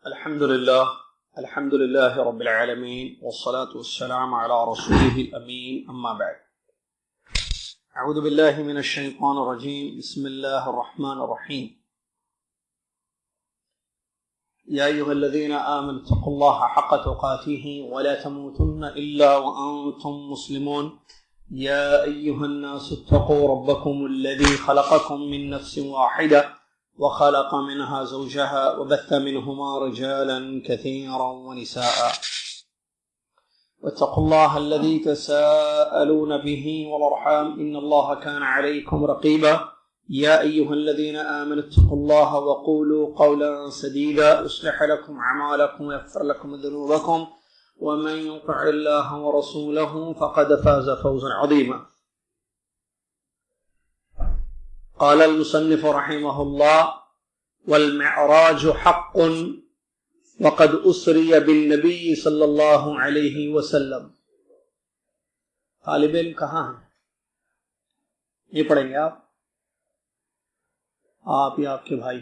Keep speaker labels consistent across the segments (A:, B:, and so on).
A: الحمد لله رب العالمين والصلاة والسلام على رسوله الأمين أما بعد. أعوذ بالله من الشيطان الرجيم. بسم الله الرحمن الرحيم. يا أيها الذين آمنوا اتقوا الله حق تقاته ولا تموتن إلا وأنتم مسلمون. يا أيها الناس اتقوا ربكم الذي خلقكم من نفس واحدة وخلق منها زوجها وبث منهما رجالا كثيرا ونساء واتقوا الله الذي تساءلون به والأرحام إن الله كان عليكم رقيبا. يا أيها الذين آمنوا اتقوا الله وقولوا قولا سديدا يصلح لكم أعمالكم ويغفر لكم ذنوبكم ومن يطع الله ورسوله فقد فاز فوزا عظيما. قال المصنف رحمه الله: والمعراج حق وقد أسري بالنبي صلی اللہ علیہ وسلم. طالب علم کہاں ہیں؟ یہ پڑھیں گے آپ یا آپ کے بھائی.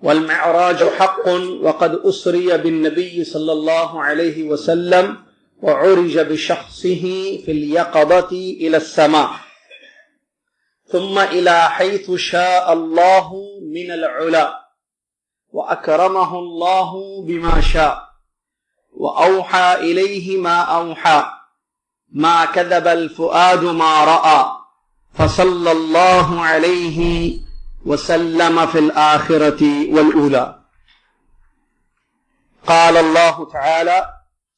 A: والمعراج حق وقد أسري بالنبي صلی اللہ علیہ وسلم وعرج بشخصه في اليقظة إلى السماء ثم إلى حيث شاء الله من العلا وأكرمه الله بما شاء وأوحى إليه ما أوحى ما كذب الفؤاد ما رأى فصلى الله عليه وسلم في الآخرة والأولى. قال الله تعالى: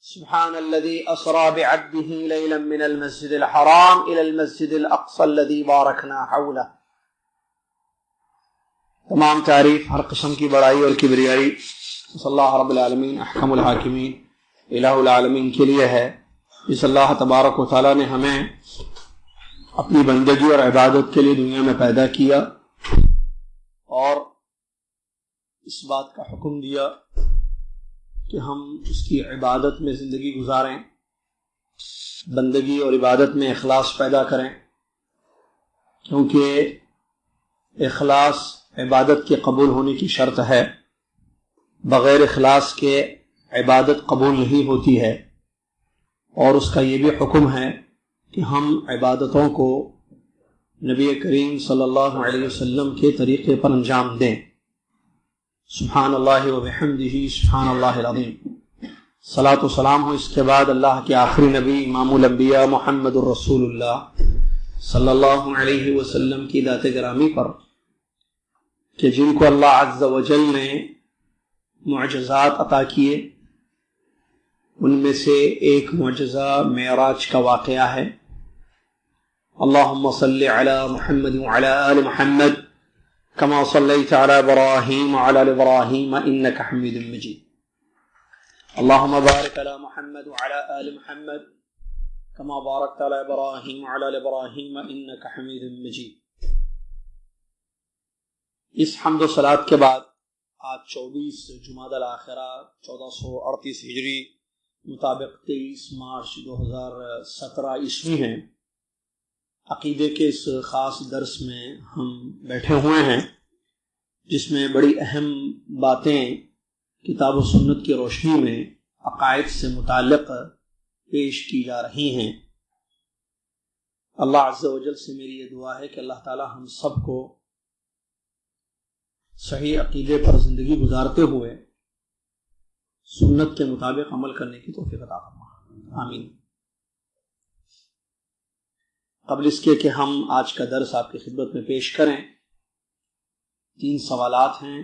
A: سبحان الذي أسرى بعبده ليلا من المسجد الحرام إلى المسجد الأقصى الذي باركنا حوله. تمام تعریف، ہر قسم کی بڑائی اور کبریائی صلی اللہ رب العالمین احکم الحاکمین الہ العالمین کے لیے ہے، جس اللہ تبارک و تعالیٰ نے ہمیں اپنی بندگی اور عبادت کے لیے دنیا میں پیدا کیا اور اس بات کا حکم دیا کہ ہم اس کی عبادت میں زندگی گزاریں، بندگی اور عبادت میں اخلاص پیدا کریں، کیونکہ اخلاص عبادت کے قبول ہونے کی شرط ہے. بغیر اخلاص کے عبادت قبول نہیں ہوتی ہے. اور اس کا یہ بھی حکم ہے کہ ہم عبادتوں کو نبی کریم صلی اللہ علیہ وسلم کے طریقے پر انجام دیں. سبحان اللہ و بحمدہ سبحان اللہ العظیم. صلاۃ و سلام ہو اس کے بعد اللہ کے آخری نبی امام الانبیاء محمد الرسول اللہ صلی اللہ علیہ وسلم کی ذات گرامی پر، کہ جن کو اللہ عز و جل نے معجزات عطا کیے. ان میں سے ایک معجزہ معراج کا واقعہ ہے. اللہم صلی علی محمد وعلی آل محمد كما صليت على إبراهيم وعلى آل إبراهيم إنك حميد مجيد. اللهم بارك على محمد وعلى آل محمد كما باركت على إبراهيم وعلى آل إبراهيم إنك حميد مجيد. اس حمد و صلات کے بعد آج 24 جمادی الاخرہ 1438 ہجری مطابق 23 مارچ 2017 عیسوی ہیں. عقیدے کے اس خاص درس میں ہم بیٹھے ہوئے ہیں، جس میں بڑی اہم باتیں کتاب و سنت کی روشنی میں عقائد سے متعلق پیش کی جا رہی ہیں. اللہ عز و جل سے میری یہ دعا ہے کہ اللہ تعالی ہم سب کو صحیح عقیدے پر زندگی گزارتے ہوئے سنت کے مطابق عمل کرنے کی توفیق عطا فرمائے. آمین. قبل اس کے کہ ہم آج کا درس آپ کی خدمت میں پیش کریں، 3 سوالات ہیں،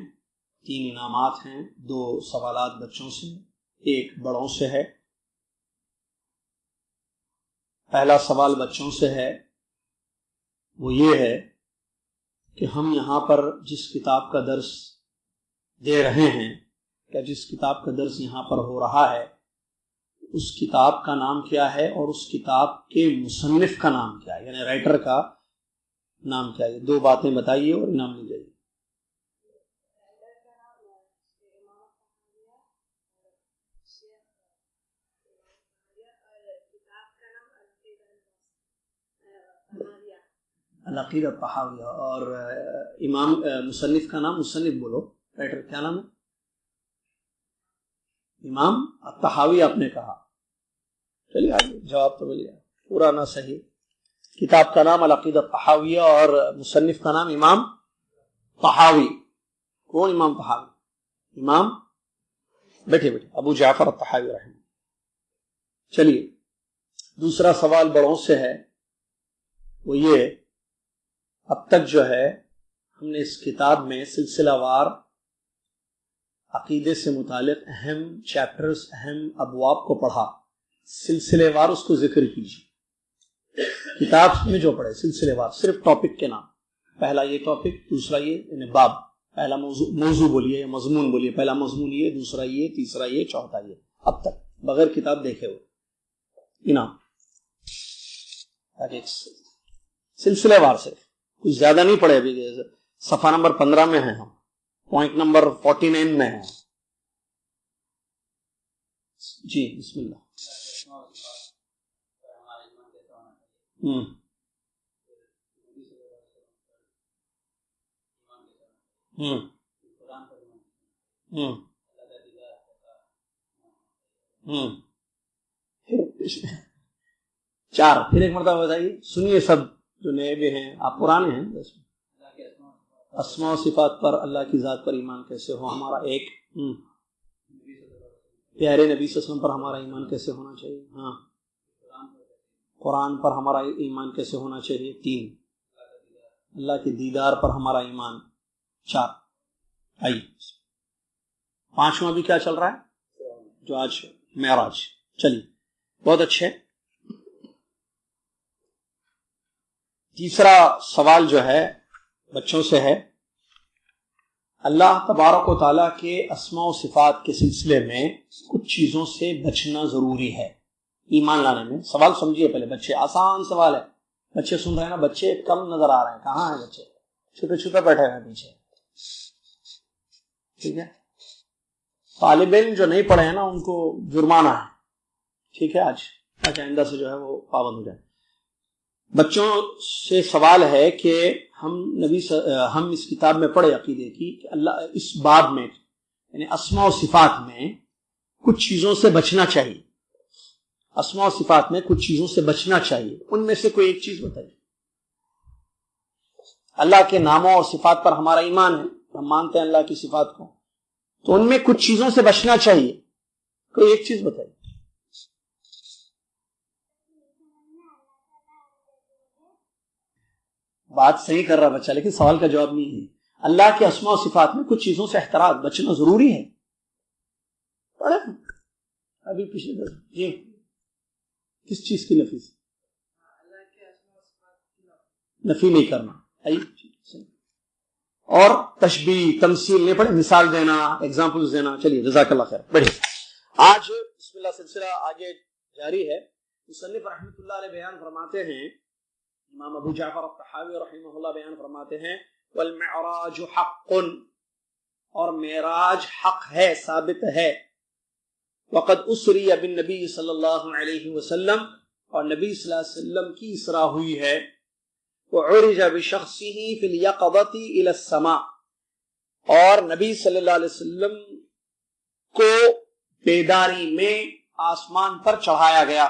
A: 3 انعامات ہیں. 2 سوالات بچوں سے، 1 بڑوں سے ہے. پہلا سوال بچوں سے ہے، وہ یہ ہے کہ ہم یہاں پر جس کتاب کا درس دے رہے ہیں، یا جس کتاب کا درس یہاں پر ہو رہا ہے، اس کتاب کا نام کیا ہے اور اس کتاب کے مصنف کا نام کیا ہے، یعنی رائٹر کا نام کیا ہے؟ 2 باتیں بتائیے اور انعام لے جائیے. العقیدہ الطحاویہ. اور امام مصنف کا نام، مصنف بولو، رائٹر کیا نام ہے؟ امام الطحاوی آپ نے کہا. چلیے آگے جواب تو مل گیا. پورا نہ صحیح. کتاب کا نام العقیدہ الطحاویہ اور مصنف کا نام امام طحاوی. کون امام طحاوی؟ امام بیٹھے ابو جعفر الطحاوی رحمہ. چلیے دوسرا سوال بڑوں سے ہے، وہ یہ، اب تک جو ہے ہم نے اس کتاب میں سلسلہ وار عقیدے سے متعلق اہم چیپٹرز، اہم ابواب کو پڑھا. سلسلے وار اس کو ذکر کیجیے. کتاب میں جو پڑھے سلسلے وار، صرف ٹاپک کے نام، پہلا یہ ٹاپک، دوسرا یہ یعنی باب، پہلا موضوع بولیے یا مضمون بولیے، پہلا مضمون یہ، دوسرا یہ، تیسرا یہ، چوتھا یہ، اب تک بغیر کتاب دیکھے ہوئے انعام. سلسلے وار صرف، کچھ زیادہ نہیں پڑھے. ابھی صفحہ نمبر 15 میں ہیں ہم، پوائنٹ نمبر 49 میں ہیں. جی بسم اللہ. چار پھر ایک مرتبہ بتائیے، سنیے سب جو نئے بھی ہیں، آپ پرانے ہیں. اسماء و صفات پر، اللہ کی ذات پر ایمان کیسے ہو ہمارا ایک. پیارے نبی صلی اللہ علیہ وسلم پر ہمارا ایمان کیسے ہونا چاہیے. ہاں. قرآن پر ہمارا ایمان کیسے ہونا چاہیے. 3. اللہ کے دیدار پر ہمارا ایمان. 4. آئیے 5واں بھی کیا چل رہا ہے، جو آج معراج. چلیے بہت اچھے. تیسرا سوال جو ہے بچوں سے ہے، اللہ تبارک و تعالیٰ کے اسماء و صفات کے سلسلے میں کچھ چیزوں سے بچنا ضروری ہے ایمان لانے میں. سوال سمجھیے پہلے بچے، آسان سوال ہے. بچے سن رہے ہیں نا، بچے کم نظر آ رہے ہیں. کہاں ہیں بچے؟ چھپے چھپے بیٹھے ہیں پیچھے. ٹھیک ہے، طالب علم جو نہیں پڑھے ہیں نا ان کو جرمانہ ہے. ٹھیک ہے، آج آئندہ سے جو ہے وہ پابند ہو جائے. بچوں سے سوال ہے کہ ہم اس کتاب میں پڑھے عقیدے کی کہ اللہ اس باب میں یعنی اسماء و صفات میں کچھ چیزوں سے بچنا چاہیے. اسماء و صفات میں کچھ چیزوں سے بچنا چاہیے. ان میں سے کوئی ایک چیز بتائیے. اللہ کے ناموں اور صفات پر ہمارا ایمان ہے، ہم مانتے ہیں اللہ کی صفات کو، تو ان میں کچھ چیزوں سے بچنا چاہیے. کوئی ایک چیز بتائیے. بات صحیح کر رہا بچہ، لیکن سوال کا جواب نہیں ہے. اللہ کے اسماء و صفات میں کچھ چیزوں سے احتراز بچنا ضروری ہے. پڑھے ابھی پچھلے جی کس چیز کی نفی سے؟ نفی نہیں کرنا. اور تشبیہ تمثیل نہیں پڑھے، مثال دینا، ایگزامپلز دینا. چلیے جزاک اللہ خیر. بڑھیے آج بسم اللہ سلسلہ آگے جاری ہے. مصنف رحمۃ اللہ علیہ بیان فرماتے ہیں، امام ابو جعفر الطحاوی رحمہ اللہ بیان فرماتے ہیں، والمعراج حق، اور معراج حق ہے، ثابت ہے. وقد اسری بالنبی صلی اللہ علیہ وسلم، اور نبی صلی اللہ علیہ وسلم کی اسراء ہوئی ہے. وعرج بشخصه في اليقظة الى السماء، اور نبی صلی اللہ علیہ وسلم کو بیداری میں آسمان پر چڑھایا گیا.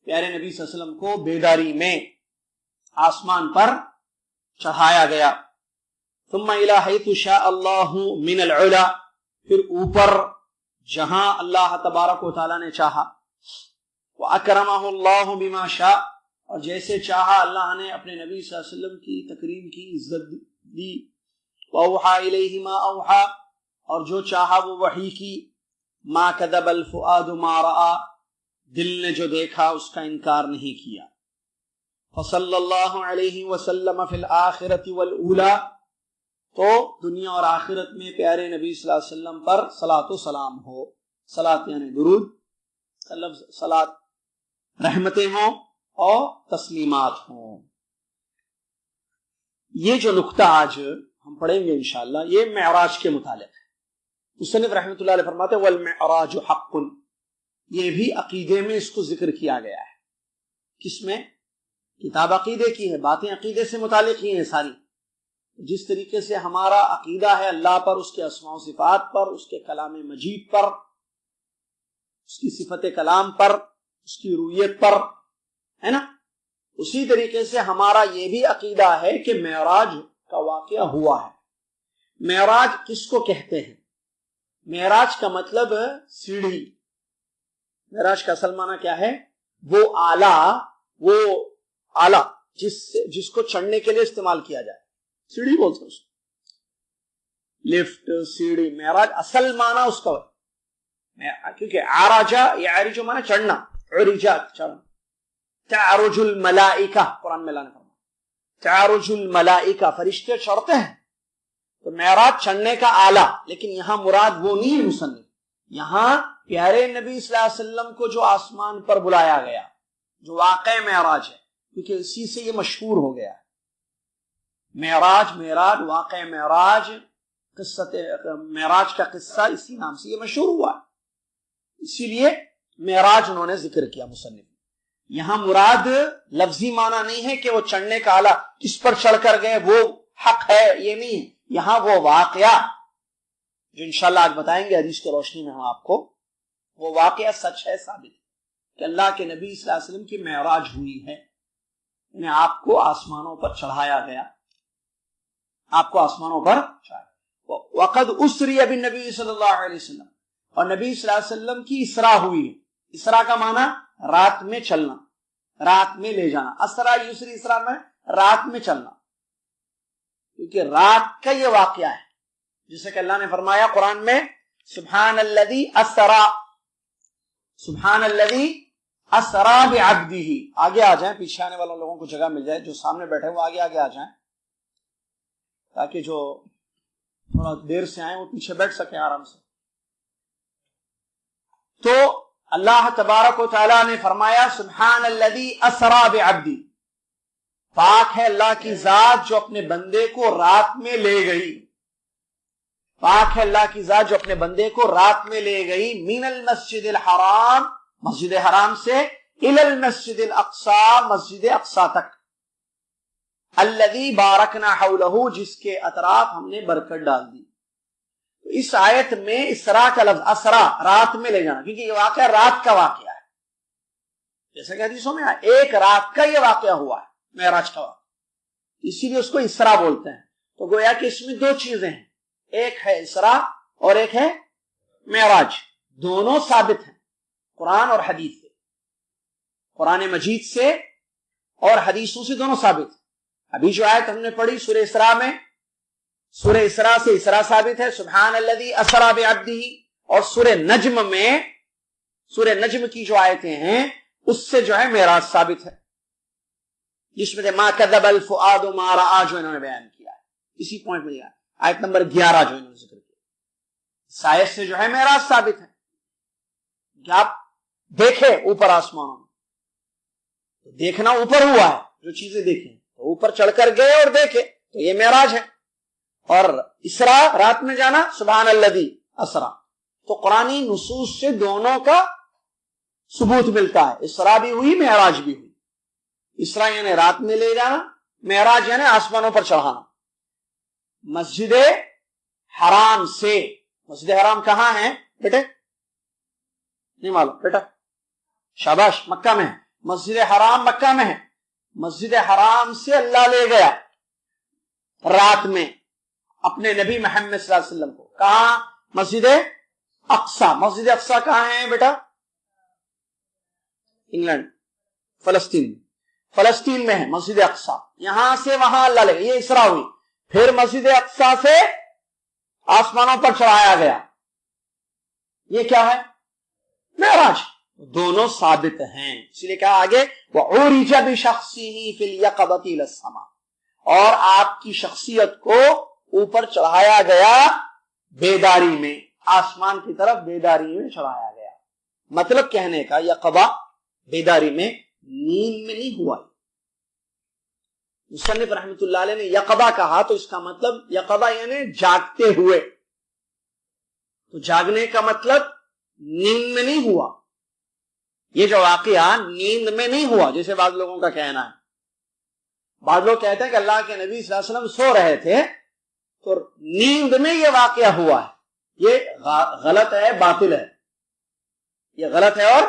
A: پیارے نبی صلی اللہ علیہ وسلم کو بیداری میں آسمان پر چڑھایا گیا. ثم الى حيث شاء الله من العلا، پھر اوپر جہاں اللہ تبارک و تعالیٰ نے چاہا. وَأَكْرَمَهُ اللَّهُ بِمَا شَاءَ، اور جیسے چاہا اللہ نے اپنے نبی صلی اللہ علیہ وسلم کی تکریم کی، عزت دی. وَأَوْحَى إِلَيْهِ مَا أَوْحَى، اور جو چاہا وہ وحی کی. مَا كَذَبَ الْفُؤَادُ مَا رَأَى، دل نے جو دیکھا اس کا انکار نہیں کیا. فصلی اللہ علیہ وسلم فی الآخرۃ والأولی، تو دنیا اور آخرت میں پیارے نبی صلی اللہ علیہ وسلم پر صلاۃ و سلام ہو. صلاۃ یعنی درود، لفظ صلاۃ رحمتیں ہوں اور تسلیمات ہوں. یہ جو نقطہ آج ہم پڑھیں گے انشاءاللہ، یہ معراج کے متعلق ہے. مصنف رحمۃ اللہ علیہ فرماتے ہیں والمعراج حق، یہ بھی عقیدے میں اس کو ذکر کیا گیا ہے. کس میں؟ کتاب عقیدے کی ہے، باتیں عقیدے سے متعلق ہی ہیں ساری. جس طریقے سے ہمارا عقیدہ ہے اللہ پر، اس کے اسماء و صفات پر، اس کے کلام مجید پر، اس کی صفت کلام پر، اس کی رویت پر، ہے نا۔ اسی طریقے سے ہمارا یہ بھی عقیدہ ہے کہ معراج کا واقعہ ہوا ہے۔ معراج کس کو کہتے ہیں؟ معراج کا مطلب سیڑھی۔ معراج کا اصل معنی کیا ہے؟ وہ آلہ جس کو چڑھنے کے لیے استعمال کیا جائے، سیڑھی بولتے ہیں اس کو، لفٹ، سیڑھی۔ معراج اصل معنی اس کا ہے، کیونکہ عرجا، یعرج معنی چڑھنا، عرجا چڑھنا۔ تعرج الملائکہ، قرآن میں اللہ نے فرمایا تعرج الملائکہ، فرشتے چڑھتے ہیں۔ تو معراج چڑھنے کا آلہ، لیکن یہاں مراد وہ نہیں ہے مصنف، یہاں پیارے نبی صلی اللہ علیہ وسلم کو جو آسمان پر بلایا گیا، جو واقع معراج ہے، کیونکہ اسی سے یہ مشہور ہو گیا ہے۔ معراج واقع معراج، معراج کا قصہ اسی نام سے یہ مشہور ہوا، اسی لیے معراج انہوں نے ذکر کیا مصنف۔ یہاں مراد لفظی معنی نہیں ہے کہ وہ چڑھنے کا آلہ، کس پر چڑھ کر گئے وہ حق ہے، یہ نہیں ہے۔ یہاں وہ واقعہ جو انشاءاللہ آج بتائیں گے حدیث کی روشنی میں ہم آپ کو، وہ واقعہ سچ ہے، ثابت ہے کہ اللہ کے نبی صلی اللہ علیہ وسلم کی معراج ہوئی ہے، یعنی آپ کو آسمانوں پر چڑھایا گیا، آپ کو آسمانوں پر چڑھایا۔ وقد اسری بالنبی صلی اللہ علیہ وسلم، اور نبی صلی اللہ علیہ وسلم کی اسراء ہوئی ہے۔ اسراء کا معنی رات میں چلنا، رات میں لے جانا۔ اسرا یسری، اسراء میں رات میں چلنا، کیونکہ رات کا یہ واقعہ ہے، جیسے کہ اللہ نے فرمایا قرآن میں سبحان الذی اسرا، سبحان الذی اسرا بعبدہ۔ آگے آ جائیں، پیچھے آنے والوں لوگوں کو جگہ مل جائے، جو سامنے بیٹھے وہ آگے آ جائیں، تاکہ جو تھوڑا دیر سے آئیں وہ پیچھے بیٹھ سکیں آرام سے۔ تو اللہ تبارک و تعالیٰ نے فرمایا سبحان الذی اسرا بعبدہ، پاک ہے اللہ کی ذات جو اپنے بندے کو رات میں لے گئی، پاک ہے اللہ کی ذات جو اپنے بندے کو رات میں لے گئی، من المسجد الحرام، مسجد حرام سے، الی المسجد الاقصی، مسجد اقصی تک، الذی بارکنا حولہ، جس کے اطراف ہم نے برکت ڈال دی۔ اس آیت میں اسراء کا لفظ، اسرا رات میں لے جانا، کیونکہ یہ واقعہ رات کا واقعہ ہے، جیسا کہ حدیثوں میں ایک رات کا یہ واقعہ ہوا ہے، معراج کا واقعہ، اسی لیے اس کو اسراء بولتے ہیں۔ تو گویا کہ اس میں دو چیزیں ہیں، ایک ہے اسراء اور ایک ہے معراج، دونوں ثابت ہیں قرآن اور حدیث سے، قرآن مجید سے اور حدیثوں سے، دونوں ثابت ہیں۔ ابھی جو آیت ہم نے پڑھی سورہ اسراء میں، سورہ اسراء سے اسراء ثابت ہے، سبحان الذی اسرا بعبدہ، اور سورہ نجم میں، سورہ نجم کی جو آیتیں ہیں اس سے جو ہے معراج ثابت ہے، جس میں ما کذب الفؤاد ما رأى، جو انہوں نے بیان کیا ہے اسی پوائنٹ میں، آیت نمبر 11 جو انہوں نے ذکر کیا، اس آیت سے جو ہے معراج ثابت ہے کہ آپ دیکھیں اوپر آسمانوں میں، دیکھنا اوپر ہوا ہے، جو چیزیں دیکھیں تو اوپر چڑھ کر گئے اور دیکھے، تو یہ معراج ہے۔ اور اسراء رات میں جانا، سبحان الذی اسرا، تو قرآنی نصوص سے دونوں کا ثبوت ملتا ہے، اسراء بھی ہوئی، معراج بھی ہوئی۔ اسراء یعنی رات میں لے جانا، معراج یعنی آسمانوں پر چڑھانا۔ مسجد حرام سے، مسجد حرام کہاں ہے بیٹے؟ نہیں معلوم بیٹا؟ شاباش، مکہ میں ہے، مسجد حرام مکہ میں ہے۔ مسجد حرام سے اللہ لے گیا رات میں اپنے نبی محمد صلی اللہ علیہ وسلم کو، کہاں؟ مسجد اقصی۔ مسجد اقصی کہاں ہے بیٹا؟ انگلینڈ، فلسطین، فلسطین میں ہے مسجد اقصی، یہاں سے وہاں اللہ لے گیا، یہ اسراء ہوئی۔ پھر مسجد اقصی سے آسمانوں پر چڑھایا گیا، یہ کیا ہے؟ معراج۔ دونوں ثابت ہیں، اس لیے کہا آگے وَعُرِجَ بِشَخْصِهِ فِي الْيَقَظَةِ إِلَى السَّمَاءِ، اور آپ کی شخصیت کو اوپر چڑھایا گیا بیداری میں، آسمان کی طرف بیداری میں چڑھایا گیا۔ مطلب کہنے کا یقظہ بیداری میں، نیند میں نہیں ہوا۔ مصنف رحمۃ اللہ علیہ نے یقظہ کہا تو اس کا مطلب یقظہ یعنی جاگتے ہوئے، تو جاگنے کا مطلب نیند میں نہیں ہوا۔ یہ جو واقعہ نیند میں نہیں ہوا جیسے بعض لوگوں کا کہنا ہے۔ بعض لوگ کہتے ہیں کہ اللہ کے نبی صلی اللہ علیہ وسلم سو رہے تھے تو نیند میں یہ واقعہ ہوا ہے، یہ غلط ہے، باطل ہے۔ یہ غلط ہے اور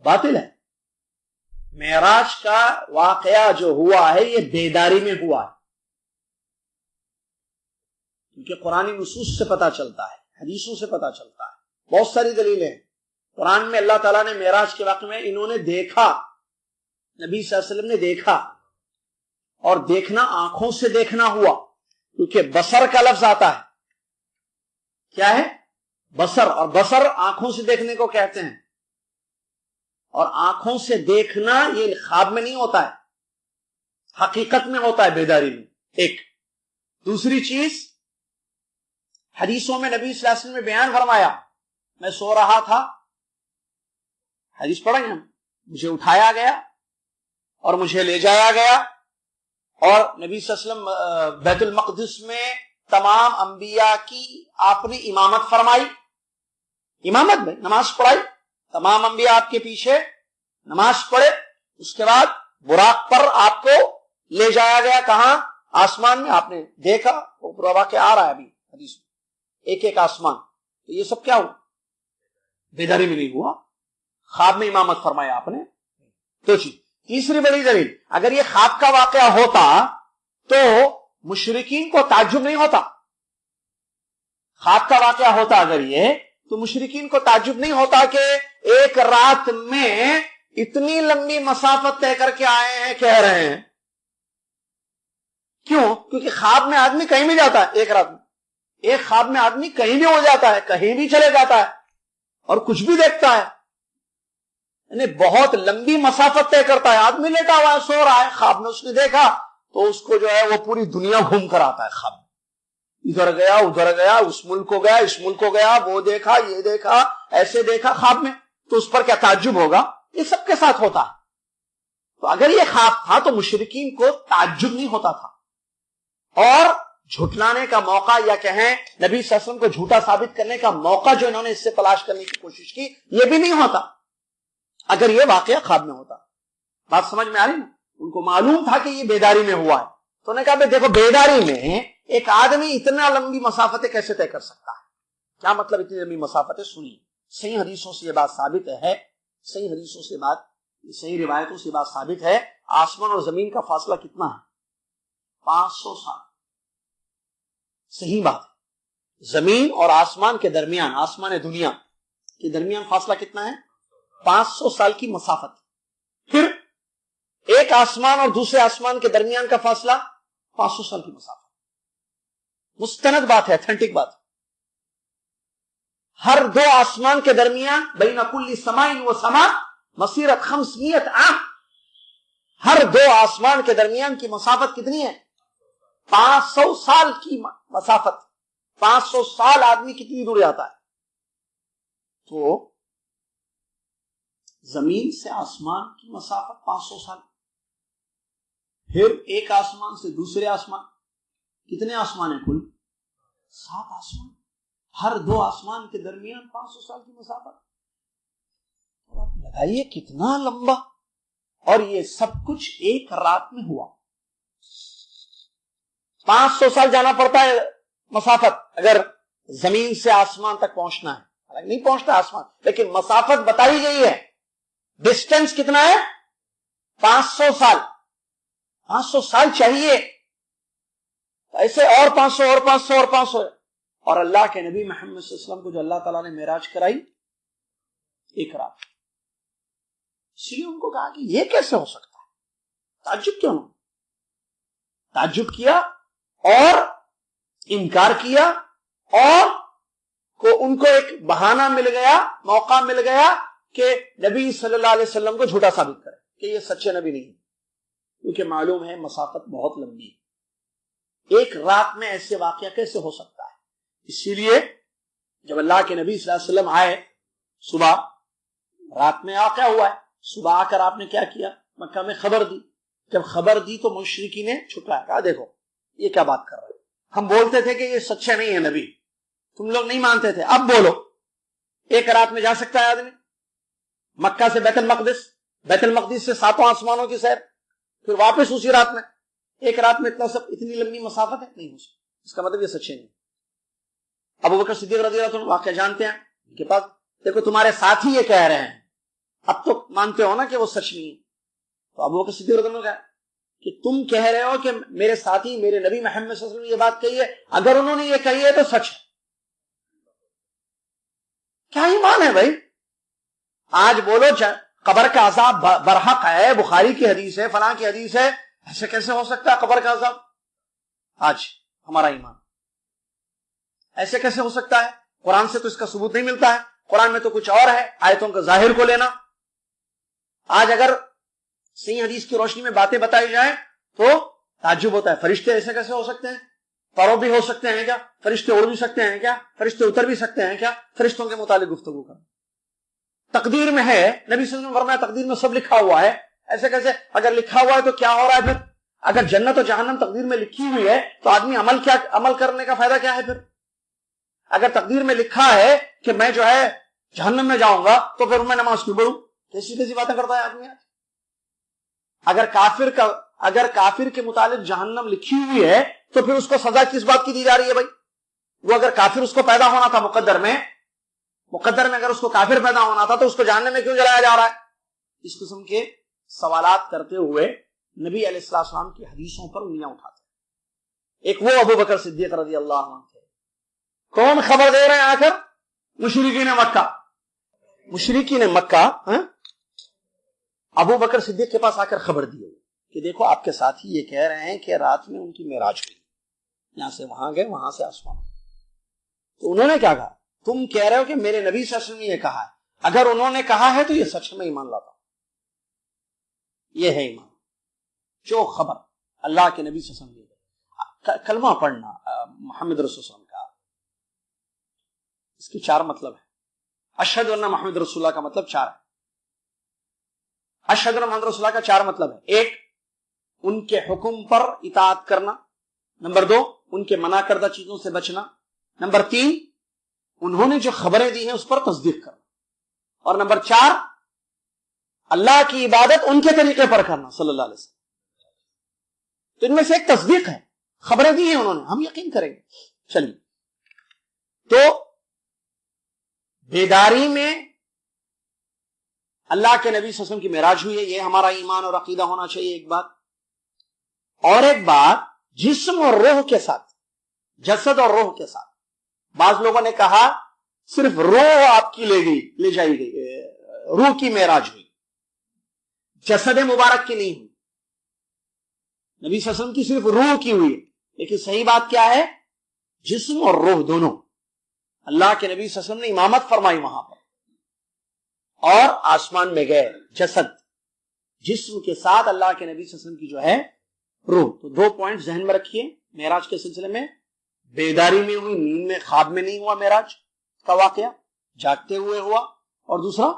A: باطل ہے. معراج کا واقعہ جو ہوا ہے یہ بیداری میں ہوا ہے، کیونکہ قرآنی نصوص سے پتہ چلتا ہے، حدیثوں سے پتہ چلتا ہے، بہت ساری دلیلیں ہیں. قرآن میں اللہ تعالیٰ نے معراج کے واقعے میں انہوں نے دیکھا، نبی صلی اللہ علیہ وسلم نے دیکھا، اور دیکھنا آنکھوں سے دیکھنا ہوا، کیونکہ بصر کا لفظ آتا ہے. کیا ہے؟ بصر. اور بصر آنکھوں سے دیکھنے کو کہتے ہیں، اور آنکھوں سے دیکھنا یہ خواب میں نہیں ہوتا ہے، حقیقت میں ہوتا ہے، بیداری میں. ایک دوسری چیز، حدیثوں میں نبی صلی اللہ علیہ وسلم نے بیان فرمایا، میں سو رہا تھا، حدیث پڑھیں گے ہم، مجھے اٹھایا گیا اور مجھے لے جایا گیا، اور نبی صلی اللہ علیہ وسلم بیت المقدس میں تمام انبیاء کی آپ نے امامت فرمائی، امامت میں نماز پڑھائی، تمام انبیاء آپ کے پیچھے نماز پڑھے. اس کے بعد براق پر آپ کو لے جایا گیا، کہاں؟ آسمان میں. آپ نے دیکھا، وہ پورا واقعہ آ رہا ہے ابھی حدیث میں، ایک ایک آسمان. تو یہ سب کیا ہوا؟ بیداری میں نہیں ہوا، خواب میں امامت فرمایا آپ نے. تو تیسری بڑی دلیل، اگر یہ خواب کا واقعہ ہوتا تو مشرکین کو تعجب نہیں ہوتا. خواب کا واقعہ ہوتا اگر یہ، تو مشرکین کو تعجب نہیں ہوتا کہ ایک رات میں اتنی لمبی مسافت طے کر کے آئے ہیں، کہہ رہے ہیں. کیوں؟ کیونکہ خواب میں آدمی کہیں بھی جاتا ہے. ایک رات میں ایک خواب میں آدمی کہیں بھی ہو جاتا ہے، کہیں بھی چلے جاتا ہے اور کچھ بھی دیکھتا ہے، یعنی بہت لمبی مسافت طے کرتا ہے. آدمی لیٹا ہوا ہے، سو رہا ہے، خواب میں اس نے دیکھا تو اس کو جو ہے وہ پوری دنیا گھوم کر آتا ہے. خواب میں ادھر گیا، ادھر گیا، اس ملک کو گیا، اس ملک کو گیا، وہ دیکھا، یہ دیکھا، ایسے دیکھا خواب میں. تو اس پر کیا تعجب ہوگا؟ یہ سب کے ساتھ ہوتا ہے. تو اگر یہ خواب تھا تو مشرکین کو تعجب نہیں ہوتا تھا، اور جھٹلانے کا موقع، یا کہیں نبی صلی اللہ علیہ وسلم کو جھوٹا ثابت کرنے کا موقع جو انہوں نے اس سے تلاش کرنے کی کوشش کی، یہ بھی نہیں ہوتا اگر یہ واقعہ خواب میں ہوتا. بات سمجھ میں آ رہی نا؟ ان کو معلوم تھا کہ یہ بیداری میں ہوا ہے، تو انہوں نے کہا دیکھو بیداری میں ایک آدمی اتنا لمبی مسافتیں کیسے طے کر سکتا ہے؟ کیا مطلب اتنی لمبی مسافتیں؟ سنیے، صحیح حدیثوں سے یہ بات ثابت ہے، صحیح حدیثوں سے بات، صحیح روایتوں سے بات ثابت ہے. آسمان اور زمین کا فاصلہ کتنا ہے؟ 500 سال. صحیح بات ہے. زمین اور آسمان کے درمیان، آسمان دنیا کے درمیان فاصلہ کتنا ہے؟ 500 سال کی مسافت. پھر ایک آسمان اور دوسرے آسمان کے درمیان کا فاصلہ 500 سال کی مسافت. مستند بات ہے، اتھینٹک بات. ہر دو آسمان کے درمیان بین کل سماء و سماء مسیرت 500 عام. ہر دو آسمان کے درمیان کی مسافت کتنی ہے؟ 500 سال کی مسافت. 500 سال آدمی کتنی دور جاتا ہے؟ تو زمین سے آسمان کی مسافت 500 سال. پھر ایک آسمان سے دوسرے آسمان، کتنے آسمان ہیں کل؟ 7 آسمان. ہر دو آسمان کے درمیان 500 سال کی مسافت. آپ لگائیے کتنا لمبا. اور یہ سب کچھ ایک رات میں ہوا. 500 سال جانا پڑتا ہے مسافت اگر زمین سے آسمان تک پہنچنا ہے. حالانکہ نہیں پہنچتا آسمان، لیکن مسافت بتائی گئی ہے. ڈسٹینس کتنا ہے؟ 500 سال. 500 سال چاہیے، ایسے اور 500 اور 500 اور 500. اور اللہ کے نبی محمد صلی اللہ علیہ وسلم کو جو اللہ تعالیٰ نے معراج کرائی ایک رات. اس لیے ان کو کہا کہ یہ کیسے ہو سکتا ہے؟ تعجب کیوں نہ؟ تعجب کیا اور انکار کیا، اور ان کو ایک بہانہ مل گیا، موقع مل گیا کہ نبی صلی اللہ علیہ وسلم کو جھوٹا ثابت کرے کہ یہ سچے نبی نہیں ہے، کیونکہ معلوم ہے مسافت بہت لمبی ہے. ایک رات میں ایسے واقعہ کیسے ہو سکتا ہے؟ اسی لیے جب اللہ کے نبی صلی اللہ علیہ وسلم آئے صبح، رات میں واقعہ ہوا ہے، صبح آ کر آپ نے کیا کیا؟ مکہ میں خبر دی. جب خبر دی تو مشرکی نے چھٹلایا، کہا دیکھو یہ کیا بات کر رہے ہیں، ہم بولتے تھے کہ یہ سچے نہیں ہے نبی، تم لوگ نہیں مانتے تھے، اب بولو ایک رات میں جا سکتا ہے آدمی مکہ سے بیت المقدس، بیت المقدس سے 7 آسمانوں کی سیر، پھر واپس اسی رات میں؟ ایک رات میں اتنی لمبی مسافت ہے؟ نہیں ہو سکتی. اس کا مطلب یہ سچے نہیں. ابو بکر صدیق رضی اللہ عنہ واقعہ جانتے ہیں، ان کے پاس دیکھو تمہارے ساتھی یہ کہہ رہے ہیں، اب تو مانتے ہو نا کہ وہ سچ نہیں ہے. تو ابو بکر صدیق رضی اللہ عنہ کہا کہ تم کہہ رہے ہو کہ میرے ساتھی میرے نبی محمد صلی اللہ علیہ وسلم نے یہ بات کہی ہے، اگر انہوں نے یہ کہی ہے تو سچ ہے. کیا ایمان ہے بھائی؟ آج بولو قبر کا عذاب برحق ہے، بخاری کی حدیث ہے، فلاں کی حدیث ہے، ایسے کیسے ہو سکتا ہے قبر کا عذاب؟ آج ہمارا ایمان ایسے کیسے ہو سکتا ہے؟ قرآن سے تو اس کا ثبوت نہیں ملتا ہے، قرآن میں تو کچھ اور ہے، آیتوں کا ظاہر کو لینا. آج اگر صحیح حدیث کی روشنی میں باتیں بتائی جائیں تو تعجب ہوتا ہے، فرشتے ایسے کیسے ہو سکتے ہیں؟ پرو بھی ہو سکتے ہیں کیا؟ فرشتے اڑ بھی سکتے ہیں کیا؟ فرشتے اتر بھی سکتے ہیں کیا؟ فرشتوں کے متعلق گفتگو کرنا تقدیر میں ہے، نبی صلی اللہ علیہ وسلم فرمایا تقدیر میں سب لکھا ہوا ہے. ایسے کیسے؟ اگر لکھا ہوا ہے تو کیا ہو رہا ہے پھر؟ اگر جنت و جہنم تقدیر میں لکھی ہوئی ہے تو آدمی عمل کرنے کا فائدہ کیا ہے پھر؟ اگر تقدیر میں لکھا ہے کہ میں جو ہے جہنم میں جاؤں گا تو پھر میں نماز کیوں پڑھوں؟ کیسی کیسی باتیں کرتا ہے آدمی. اگر کافر کے متعلق جہنم لکھی ہوئی ہے تو پھر اس کو سزا کس بات کی دی جا رہی ہے بھائی؟ وہ اگر کافر اس کو پیدا ہونا تھا مقدر میں اگر اس کو کافر پیدا ہونا تھا تو اس کو جہنم میں کیوں جلایا جا رہا ہے؟ اس قسم کے سوالات کرتے ہوئے نبی علیہ السلام کی حدیثوں پر انگلیاں اٹھاتے ہیں. ایک وہ ابو بکر صدیق رضی اللہ عنہ تھے. کون خبر دے رہے ہیں آ کر؟ مشرکین مکہ ابو بکر صدیق کے پاس آ کر خبر دی کہ دیکھو آپ کے ساتھی یہ کہہ رہے ہیں کہ رات میں ان کی معراج ہوئی، یہاں سے وہاں گئے، وہاں سے آسمان. تو انہوں نے کیا کہا؟ تم کہہ رہے ہو کہ میرے نبی صلی اللہ علیہ وسلم نے یہ کہا ہے، اگر انہوں نے کہا ہے تو یہ سچ میں ایمان لاتا ہوں. یہ ہے ایمان، جو خبر اللہ کے نبی صلی اللہ علیہ وسلم نے. کلمہ پڑھنا محمد رسول اللہ کا، اس کے 4 مطلب ہے. اشہد ان محمد رسول اللہ کا مطلب 4 ہے. اشہد ان محمد رسول اللہ کا 4 مطلب ہے. 1، ان کے حکم پر اطاعت کرنا. نمبر 2، ان کے منع کردہ چیزوں سے بچنا. نمبر 3، انہوں نے جو خبریں دی ہیں اس پر تصدیق کرنا. اور نمبر 4، اللہ کی عبادت ان کے طریقے پر کرنا صلی اللہ علیہ وسلم. تو ان میں سے ایک تصدیق ہے، خبریں دی ہیں انہوں نے، ہم یقین کریں گے. چلیے، تو بیداری میں اللہ کے نبی صلی اللہ علیہ وسلم کی معراج ہوئی ہے، یہ ہمارا ایمان اور عقیدہ ہونا چاہیے. ایک بات. اور ایک بات، جسم اور روح کے ساتھ، جسد اور روح کے ساتھ. بعض لوگوں نے کہا صرف روح آپ کی لے جائی گئی، روح کی معراج ہوئی، جسد مبارک کی نہیں ہوئی. نبی صلی اللہ علیہ وسلم کی صرف روح کی ہوئی. لیکن صحیح بات کیا ہے؟ جسم اور روح دونوں. اللہ کے نبی صلی اللہ علیہ وسلم نے امامت فرمائی وہاں پر، اور آسمان میں گئے. جسم کے ساتھ اللہ کے نبی صلی اللہ علیہ وسلم کی جو ہے روح. تو 2 پوائنٹ ذہن میں رکھیے معراج کے سلسلے میں. بیداری میں ہوئی، نیند میں، خواب میں نہیں ہوا معراج کا واقعہ، جاگتے ہوئے ہوا. اور دوسرا،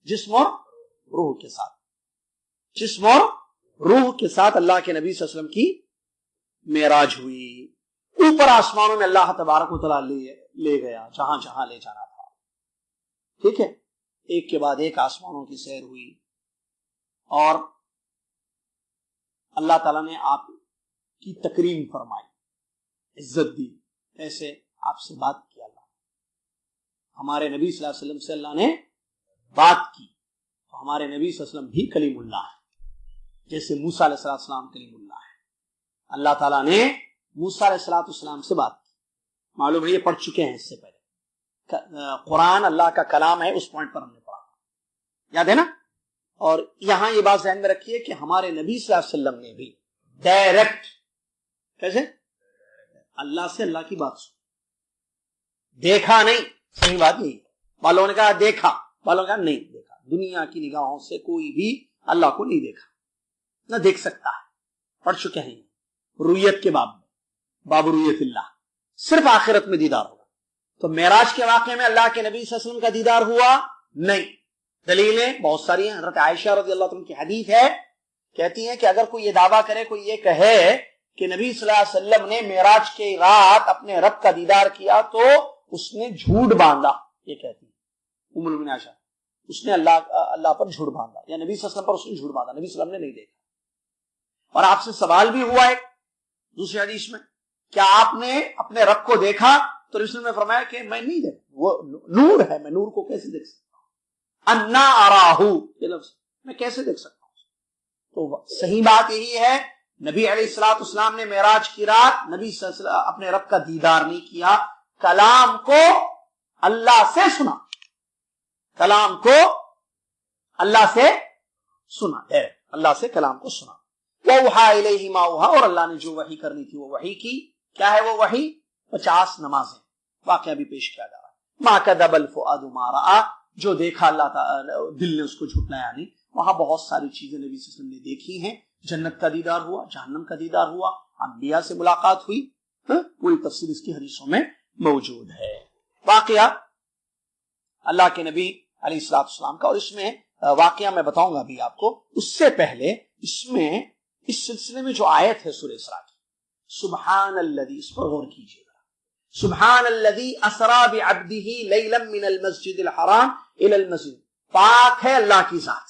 A: جسم اور روح کے ساتھ. جسم اور روح کے ساتھ اللہ کے نبی صلی اللہ علیہ وسلم کی معراج ہوئی. اوپر آسمانوں میں اللہ تبارک و تعالی لے گیا جہاں جہاں لے جانا تھا. ٹھیک ہے، ایک کے بعد ایک آسمانوں کی سیر ہوئی، اور اللہ تعالیٰ نے آپ کی تکریم فرمائی، عزت دی. ایسے آپ سے بات کی اللہ، ہمارے نبی صلی اللہ علیہ وسلم سے اللہ نے بات کی. تو ہمارے نبی صلی اللہ علیہ وسلم بھی کلیم اللہ ہے، جیسے موسیٰ علیہ السلام کلیم اللہ ہے. اللہ تعالیٰ نے موسیٰ علیہ السلام سے بات کی. معلوم ہے یہ پڑھ چکے ہیں اس سے پہلے. قرآن اللہ کا کلام ہے، اس پوائنٹ پر ہم نے پڑھا، یاد ہے نا. اور یہاں یہ بات ذہن میں رکھیے کہ ہمارے نبی صلی اللہ علیہ وسلم نے بھی ڈائریکٹ، کیسے؟ اللہ سے اللہ کی بات سن، دیکھا نہیں. صحیح بات نہیں. والوں نے کہا دیکھا، والوں نے کہا نہیں دیکھا. دنیا کی نگاہوں سے کوئی بھی اللہ کو نہیں دیکھا، نہ دیکھ سکتا ہے. پڑھ چکے ہیں رویت کے باب میں، باب رویت اللہ. صرف آخرت میں دیدار ہوگا. تو معراج کے واقعے میں اللہ کے نبی صلی اللہ علیہ وسلم کا دیدار ہوا نہیں. دلیلیں بہت ساری ہیں. حضرت عائشہ رضی اللہ عنہ کی حدیث ہے، کہتی ہیں کہ اگر کوئی یہ دعویٰ کرے، کوئی یہ کہے کہ نبی صلی اللہ علیہ وسلم نے معراج کی رات اپنے رب کا دیدار کیا تو اس نے جھوٹ باندھا. یہ کہتی ہے ام المؤمنین عائشہ، اس نے اللہ پر جھوٹ باندھا، یا نبی صلی اللہ علیہ وسلم پر اس نے جھوٹ باندھا، نبی صلی اللہ علیہ وسلم نے نہیں دیکھا. اور آپ سے سوال بھی ہوا ہے دوسری حدیث میں، کیا آپ نے اپنے رب کو دیکھا؟ تو رسول نے فرمایا کہ میں نہیں دیکھ، وہ نور ہے، میں نور کو کیسے دیکھ سکتا ہوں؟ انا اراہو، یہ لفظ میں کیسے دیکھ سکتا ہوں؟ تو صحیح بات یہی ہے، نبی علیہ الصلوۃ والسلام نے معراج کی رات نبی صلی اللہ علیہ وسلم اپنے رب کا دیدار نہیں کیا، کلام کو اللہ سے سنا، کلام کو اللہ سے سنا ہے، اللہ سے کلام کو سنا۔ وَأَوْحَىٰ إِلَيْهِ مَا أَوْحَىٰ، اور اللہ نے جو وحی کرنی تھی وہ وحی کی۔ کیا ہے وہ وحی؟ 50 نمازیں۔ واقعہ بھی پیش کیا جا رہا ہے، مَا كَذَبَ الْفُؤَادُ مَا رَأَىٰ، جو دیکھا اللہ تعالی دل نے اس کو جھٹلایا نہیں۔ وہاں بہت ساری چیزیں نبی صلی اللہ علیہ وسلم نے دیکھی ہیں، جنت کا دیدار ہوا، جہنم کا دیدار ہوا، انبیاء سے ملاقات ہوئی، پوری تفصیل اس کی حدیثوں میں موجود ہے۔ واقعہ اللہ کے نبی علیہ الصلوۃ والسلام کا، اور اس میں واقعہ میں بتاؤں گا بھی آپ کو، اس سے پہلے اس میں اس سلسلے میں جو آیت ہے سورہ اسراء کی، سبحان الذی، اس پر غور کیجیے گا، سبحان الذی اسری بعبدہ لیلا من المسجد الحرام الی المسجد، پاک ہے اللہ کی ذات۔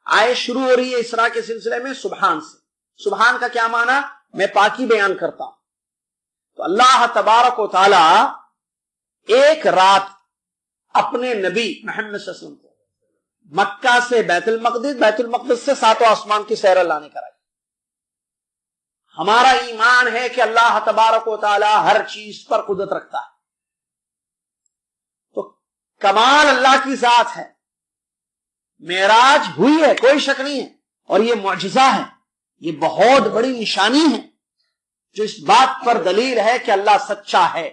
A: آیت شروع ہو رہی ہے اسراء کے سلسلے میں سبحان سے۔ سبحان کا کیا معنی؟ میں پاکی بیان کرتا ہوں۔ تو اللہ تبارک و تعالی ایک رات اپنے نبی محمد صلی اللہ علیہ وسلم کو مکہ سے بیت المقدس، بیت المقدس سے 7 آسمان کی سیر اللہ نے کرائی۔ ہمارا ایمان ہے کہ اللہ تبارک و تعالی ہر چیز پر قدرت رکھتا ہے، تو کمال اللہ کی ذات ہے۔ معراج ہوئی ہے، کوئی شک نہیں ہے، اور یہ معجزہ ہے، یہ بہت بڑی نشانی ہے جو اس بات پر دلیل ہے کہ اللہ سچا ہے،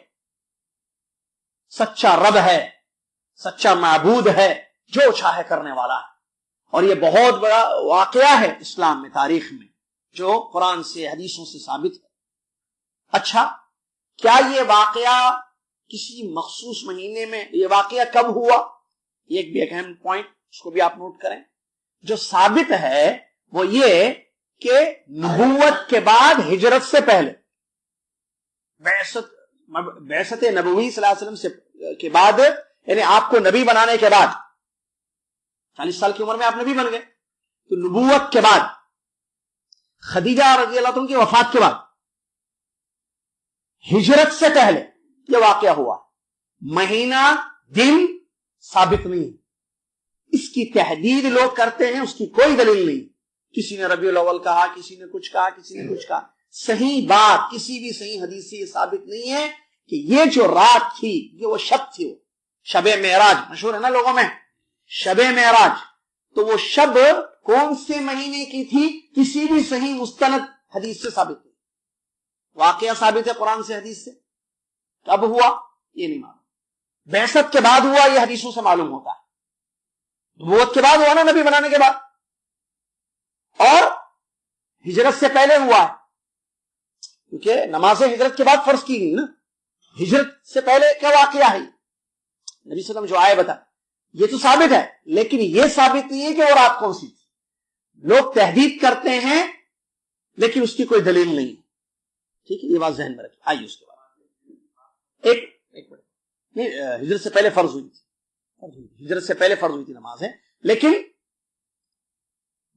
A: سچا رب ہے، سچا معبود ہے، جو چاہے کرنے والا ہے۔ اور یہ بہت بڑا واقعہ ہے اسلام میں، تاریخ میں، جو قرآن سے حدیثوں سے ثابت ہے۔ اچھا، کیا یہ واقعہ کسی مخصوص مہینے میں، یہ واقعہ کب ہوا؟ یہ بھی ایک اہم پوائنٹ، اس کو بھی آپ نوٹ کریں۔ جو ثابت ہے وہ یہ کہ نبوت کے بعد، ہجرت سے پہلے، بعثت نبوی صلی اللہ علیہ وسلم سے کے بعد، یعنی آپ کو نبی بنانے کے بعد 40 سال کی عمر میں آپ نبی بن گئے، تو نبوت کے بعد، خدیجہ رضی اللہ عنہ کی وفات کے بعد، ہجرت سے پہلے یہ واقعہ ہوا۔ مہینہ دن ثابت نہیں، اس کی تحدید لوگ کرتے ہیں، اس کی کوئی دلیل نہیں۔ کسی نے ربیع الاول کہا، کسی نے کچھ کہا، کسی نے کچھ کہا۔ صحیح بات کسی بھی صحیح حدیث سے یہ ثابت نہیں ہے کہ یہ جو رات تھی، یہ وہ شب تھی، وہ شب معراج مشہور ہے نا لوگوں میں، شب معراج۔ تو وہ شب کون سے مہینے کی تھی؟ کسی بھی صحیح مستند حدیث سے ثابت نہیں۔ واقعہ ثابت ہے قرآن سے، حدیث سے۔ کب ہوا یہ نہیں معلوم، بعثت کے بعد ہوا یہ حدیثوں سے معلوم ہوتا ہے، نبوت کے بعد ہوا نا، نبی بنانے کے بعد، اور ہجرت سے پہلے ہوا ہے، کیونکہ نماز ہجرت کے بعد فرض کی گئی نا۔ ہجرت سے پہلے کیا واقعہ ہے؟ نبی صلی اللہ علیہ وسلم جو آئے بتا، یہ تو ثابت ہے، لیکن یہ ثابت نہیں ہے کہ وہ رات کون سی تھی۔ لوگ تحدید کرتے ہیں لیکن اس کی کوئی دلیل نہیں، ٹھیک ہے، یہ بات ذہن میں رکھیں۔ آئیے اس کے بعد ایک منٹ، نہیں، ہجرت سے پہلے فرض ہوئی تھی، ہجرت سے پہلے فرض ہوئی تھی نماز ہے، لیکن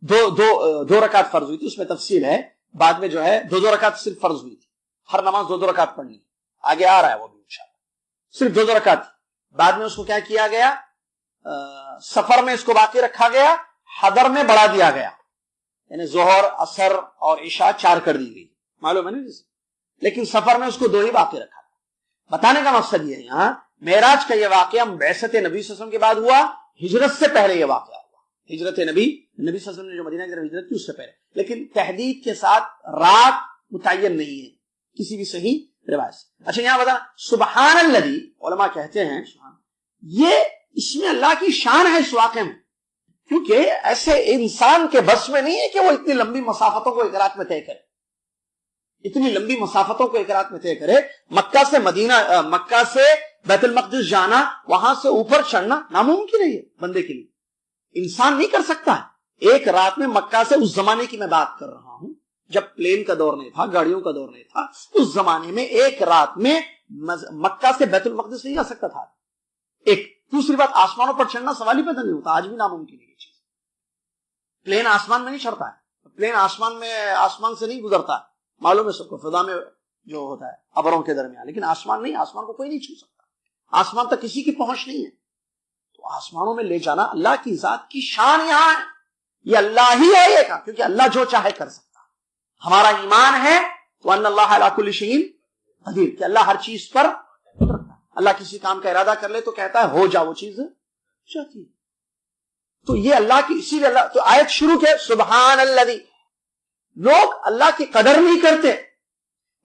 A: دو رکعت فرض ہوئی تھی، اس میں تفصیل ہے، بعد میں جو ہے دو رکعت صرف فرض ہوئی تھی، ہر نماز دو رکعت پڑھنی، آگے آ رہا ہے وہ بھی انشاءاللہ، صرف دو رکعت تھی۔ بعد میں اس کو کیا کیا گیا؟ سفر میں اس کو باقی رکھا گیا، حضر میں بڑھا دیا گیا، یعنی ظہر، عصر اور عشاء 4 کر دی گئی، معلوم ہے نا جیسے، لیکن سفر میں اس کو 2 ہی باقی رکھا۔ بتانے کا مقصد یہ ہے، یہاں معراج کا یہ واقعہ بعثت نبی صلی اللہ علیہ وسلم کے بعد ہوا، ہجرت سے پہلے یہ واقعہ ہوا، ہجرت نبی صلی اللہ علیہ وسلم نے جو مدینہ کی طرف ہجرت کی اس سے پہلے، لیکن تحدید کے ساتھ رات متعین نہیں ہے کسی بھی صحیح روایت سے۔ اچھا، یہاں بتا، سبحان الذی، علماء کہتے ہیں یہ اس میں اللہ کی شان ہے اس واقعے میں، کیونکہ ایسے انسان کے بس میں نہیں ہے کہ وہ اتنی لمبی مسافتوں کو ایک رات میں طے کرے، اتنی لمبی مسافتوں کو ایک رات میں طے کرے۔ مکہ سے مدینہ، مکہ سے بیت المقدس جانا، وہاں سے اوپر چڑھنا ناممکن ہے یہ بندے کے لیے، انسان نہیں کر سکتا ہے ایک رات میں۔ مکہ سے، اس زمانے کی میں بات کر رہا ہوں جب پلین کا دور نہیں تھا، گاڑیوں کا دور نہیں تھا، اس زمانے میں ایک رات میں مکہ سے بیت المقدس نہیں جا سکتا تھا ایک۔ دوسری بات، آسمانوں پر چڑھنا سوال ہی پیدا نہیں ہوتا، آج بھی ناممکن ہے یہ چیز۔ پلین آسمان میں نہیں چڑھتا ہے، پلین آسمان سے نہیں گزرتا ہے، معلوم ہے سب کو، فضا میں جو ہوتا ہے ابروں کے درمیان، لیکن آسمان نہیں، آسمان کو کوئی نہیں چھو سکتا، آسمان تک کسی کی پہنچ نہیں ہے. تو آسمانوں میں لے جانا اللہ کی ذات کی شان یہاں ہے، یہ اللہ ہی ہے یہ کام، کیونکہ اللہ جو چاہے کر سکتا. ہمارا ایمان ہے وَأَنَّ اللَّهَ عَلَىٰ كُلِّ شَيْءٍ قدیر، کہ اللہ ہر چیز پر قدرت ہے. اللہ کسی کام کا ارادہ کر لے تو کہتا ہے ہو جا، وہ چیز چاہتی ہے. تو یہ اللہ کی، اسی لیے اللہ تو آیت شروع کے سبحان الذی. لوگ اللہ کی قدر نہیں کرتے.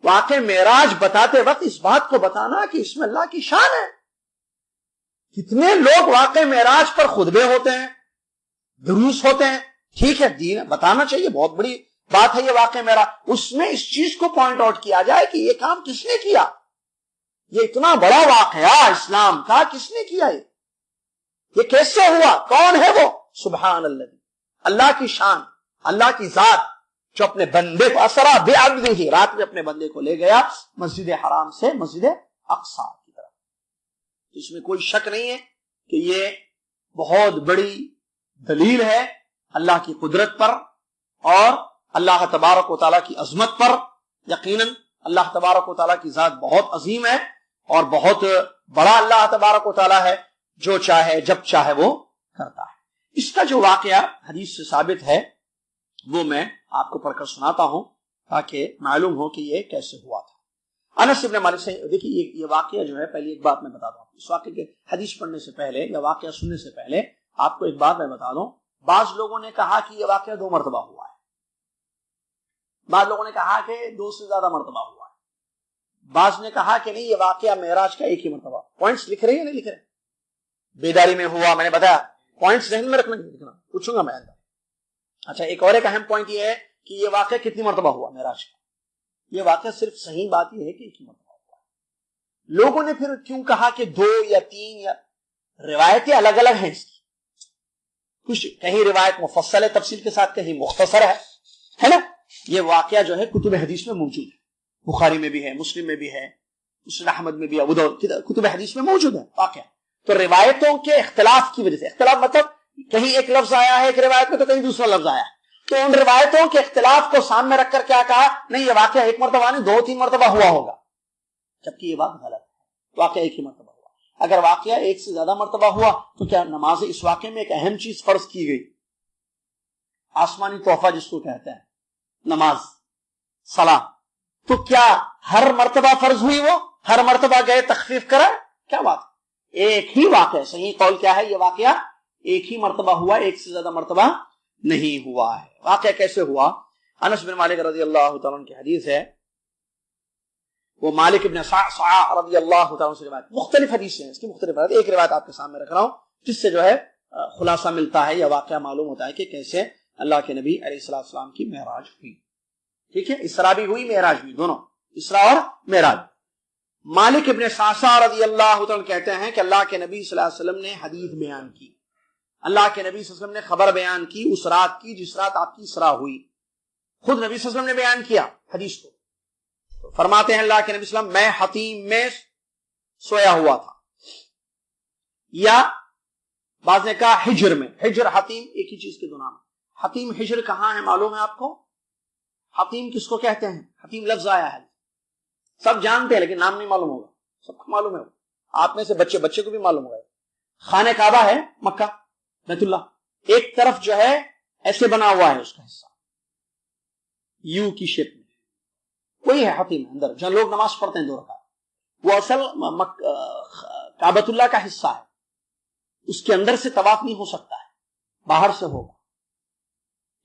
A: واقع معراج بتاتے وقت اس بات کو بتانا کہ اس میں اللہ کی شان ہے. کتنے لوگ واقع معراج پر خطبے ہوتے ہیں، دروس ہوتے ہیں، ٹھیک ہے، دین بتانا چاہیے، بہت بڑی بات ہے یہ واقع معراج. اس میں اس چیز کو پوائنٹ آؤٹ کیا جائے کہ یہ کام کس نے کیا، یہ اتنا بڑا واقعہ اسلام کا کس نے کیا، یہ کیسے ہوا، کون ہے وہ. سبحان اللہ، اللہ کی شان، اللہ کی ذات جو اپنے بندے کو اسرا بعبدہ، رات میں اپنے بندے کو لے گیا مسجد حرام سے مسجد اقصی کی طرف. اس میں کوئی شک نہیں ہے کہ یہ بہت بڑی دلیل ہے اللہ کی قدرت پر اور اللہ تبارک و تعالیٰ کی عظمت پر. یقیناً اللہ تبارک و تعالیٰ کی ذات بہت عظیم ہے اور بہت بڑا اللہ تبارک و تعالیٰ ہے، جو چاہے جب چاہے وہ کرتا ہے. اس کا جو واقعہ حدیث سے ثابت ہے وہ میں آپ کو پڑھ کر سناتا ہوں تاکہ معلوم ہو کہ یہ کیسے ہوا تھا. انس بن مالک سے دیکھیے یہ واقعہ جو ہے، پہلی ایک بات میں بتا دوں، اس واقعے کے حدیث پڑھنے سے پہلے یا واقعہ سننے سے پہلے آپ کو ایک بات میں بتا دوں. بعض لوگوں نے کہا کہ یہ واقعہ 2 مرتبہ ہوا ہے، بعض لوگوں نے کہا کہ 2 سے زیادہ مرتبہ ہوا ہے، بعض نے کہا کہ نہیں یہ واقعہ معراج کا ایک ہی مرتبہ. پوائنٹس لکھ رہے ہیں یا نہیں لکھ رہے؟ بیداری میں ہوا، میں نے بتایا پوائنٹس ذہن میں رکھنا، پوچھوں گا میں اندر. اچھا، ایک اور ایک اہم پوائنٹ یہ ہے کہ یہ واقعہ کتنی مرتبہ ہوا معراج کا. یہ واقعہ صرف صحیح بات یہ ہے کہ ایک ہی مرتبہ ہوا. لوگوں نے پھر کیوں کہا کہ 2 یا 3 یا روایتیں الگ الگ ہیں اس کی. کچھ کہیں روایت مفصل ہے تفصیل کے ساتھ، کہیں مختصر ہے نا. یہ واقعہ جو ہے کتب حدیث میں موجود ہے، بخاری میں بھی ہے، مسلم میں بھی ہے، مسند احمد میں بھی، ابو داؤد، کتب حدیث میں موجود ہے واقعہ. تو روایتوں کے اختلاف کی وجہ سے، اختلاف مطلب کہیں ایک لفظ آیا ہے ایک روایت میں تو کہیں دوسرا لفظ آیا ہے، تو ان روایتوں کے اختلاف کو سامنے رکھ کر کیا کہا، نہیں یہ واقعہ ایک مرتبہ نہیں 2-3 مرتبہ ہوا ہوگا، جبکہ یہ بات غلط ہے. واقعہ ایک ہی مرتبہ ہوا. اگر واقعہ ایک سے زیادہ مرتبہ ہوا تو کیا نماز اس واقعے میں ایک اہم چیز فرض کی گئی، آسمانی تحفہ جس کو کہتے ہیں نماز صلاۃ، تو کیا ہر مرتبہ فرض ہوئی، وہ ہر مرتبہ گئے تخفیف کرا؟ کیا بات ہے. ایک ہی واقعہ، صحیح قول کیا ہے، یہ واقعہ ایک ہی مرتبہ ہوا، ایک سے زیادہ مرتبہ نہیں ہوا ہے. واقعہ کیسے ہوا؟ انس بن مالک رضی اللہ تعالیٰ عنہ کی حدیث ہے، وہ مالک ابن صعصع رضی اللہ تعالیٰ عنہ سے روایت، مختلف حدیثیں ہیں اس کی، مختلف روایت. ایک روایت آپ کے سامنے رکھ رہا ہوں جس سے جو ہے خلاصہ ملتا ہے یا واقعہ معلوم ہوتا ہے کہ کیسے اللہ کے نبی علیہ السلام کی معراج ہوئی. ٹھیک ہے، اسراء بھی ہوئی، معراج بھی، دونوں اسراء اور معراج. مالک ابن صعصع رضی اللہ تعالیٰ کہتے ہیں کہ اللہ کے نبی صلی اللہ علیہ وسلم نے حدیث بیان کی، اللہ کے نبی صلی اللہ علیہ وسلم نے خبر بیان کی اس رات کی جس رات آپ کی اسراء ہوئی. خود نبی صلی اللہ علیہ وسلم نے بیان کیا حدیث کو. فرماتے ہیں اللہ کے نبی صلی اللہ علیہ وسلم، میں حتیم میں سویا ہوا تھا، یا بعض نے کہا حجر میں. حجر حتیم ایک ہی چیز کے دو نام. حتیم حجر کہاں ہے معلوم ہے آپ کو؟ حتیم کس کو کہتے ہیں؟ حتیم لفظ آیا ہے، سب جانتے ہیں لیکن نام نہیں معلوم ہوگا. سب کو معلوم ہے، آپ میں سے بچے کو بھی معلوم ہوگا. خانہ کعبہ ہے مکہ بیت اللہ، ایک طرف جو ہے ایسے بنا ہوا ہے اس کا حصہ یو کی شیپ میں، وہی ہے حتیم اندر جہاں لوگ نماز پڑھتے ہیں 2 رکعت. وہ اصل کعبۃ اللہ کا حصہ ہے، اس کے اندر سے طواف نہیں ہو سکتا ہے، باہر سے ہوگا.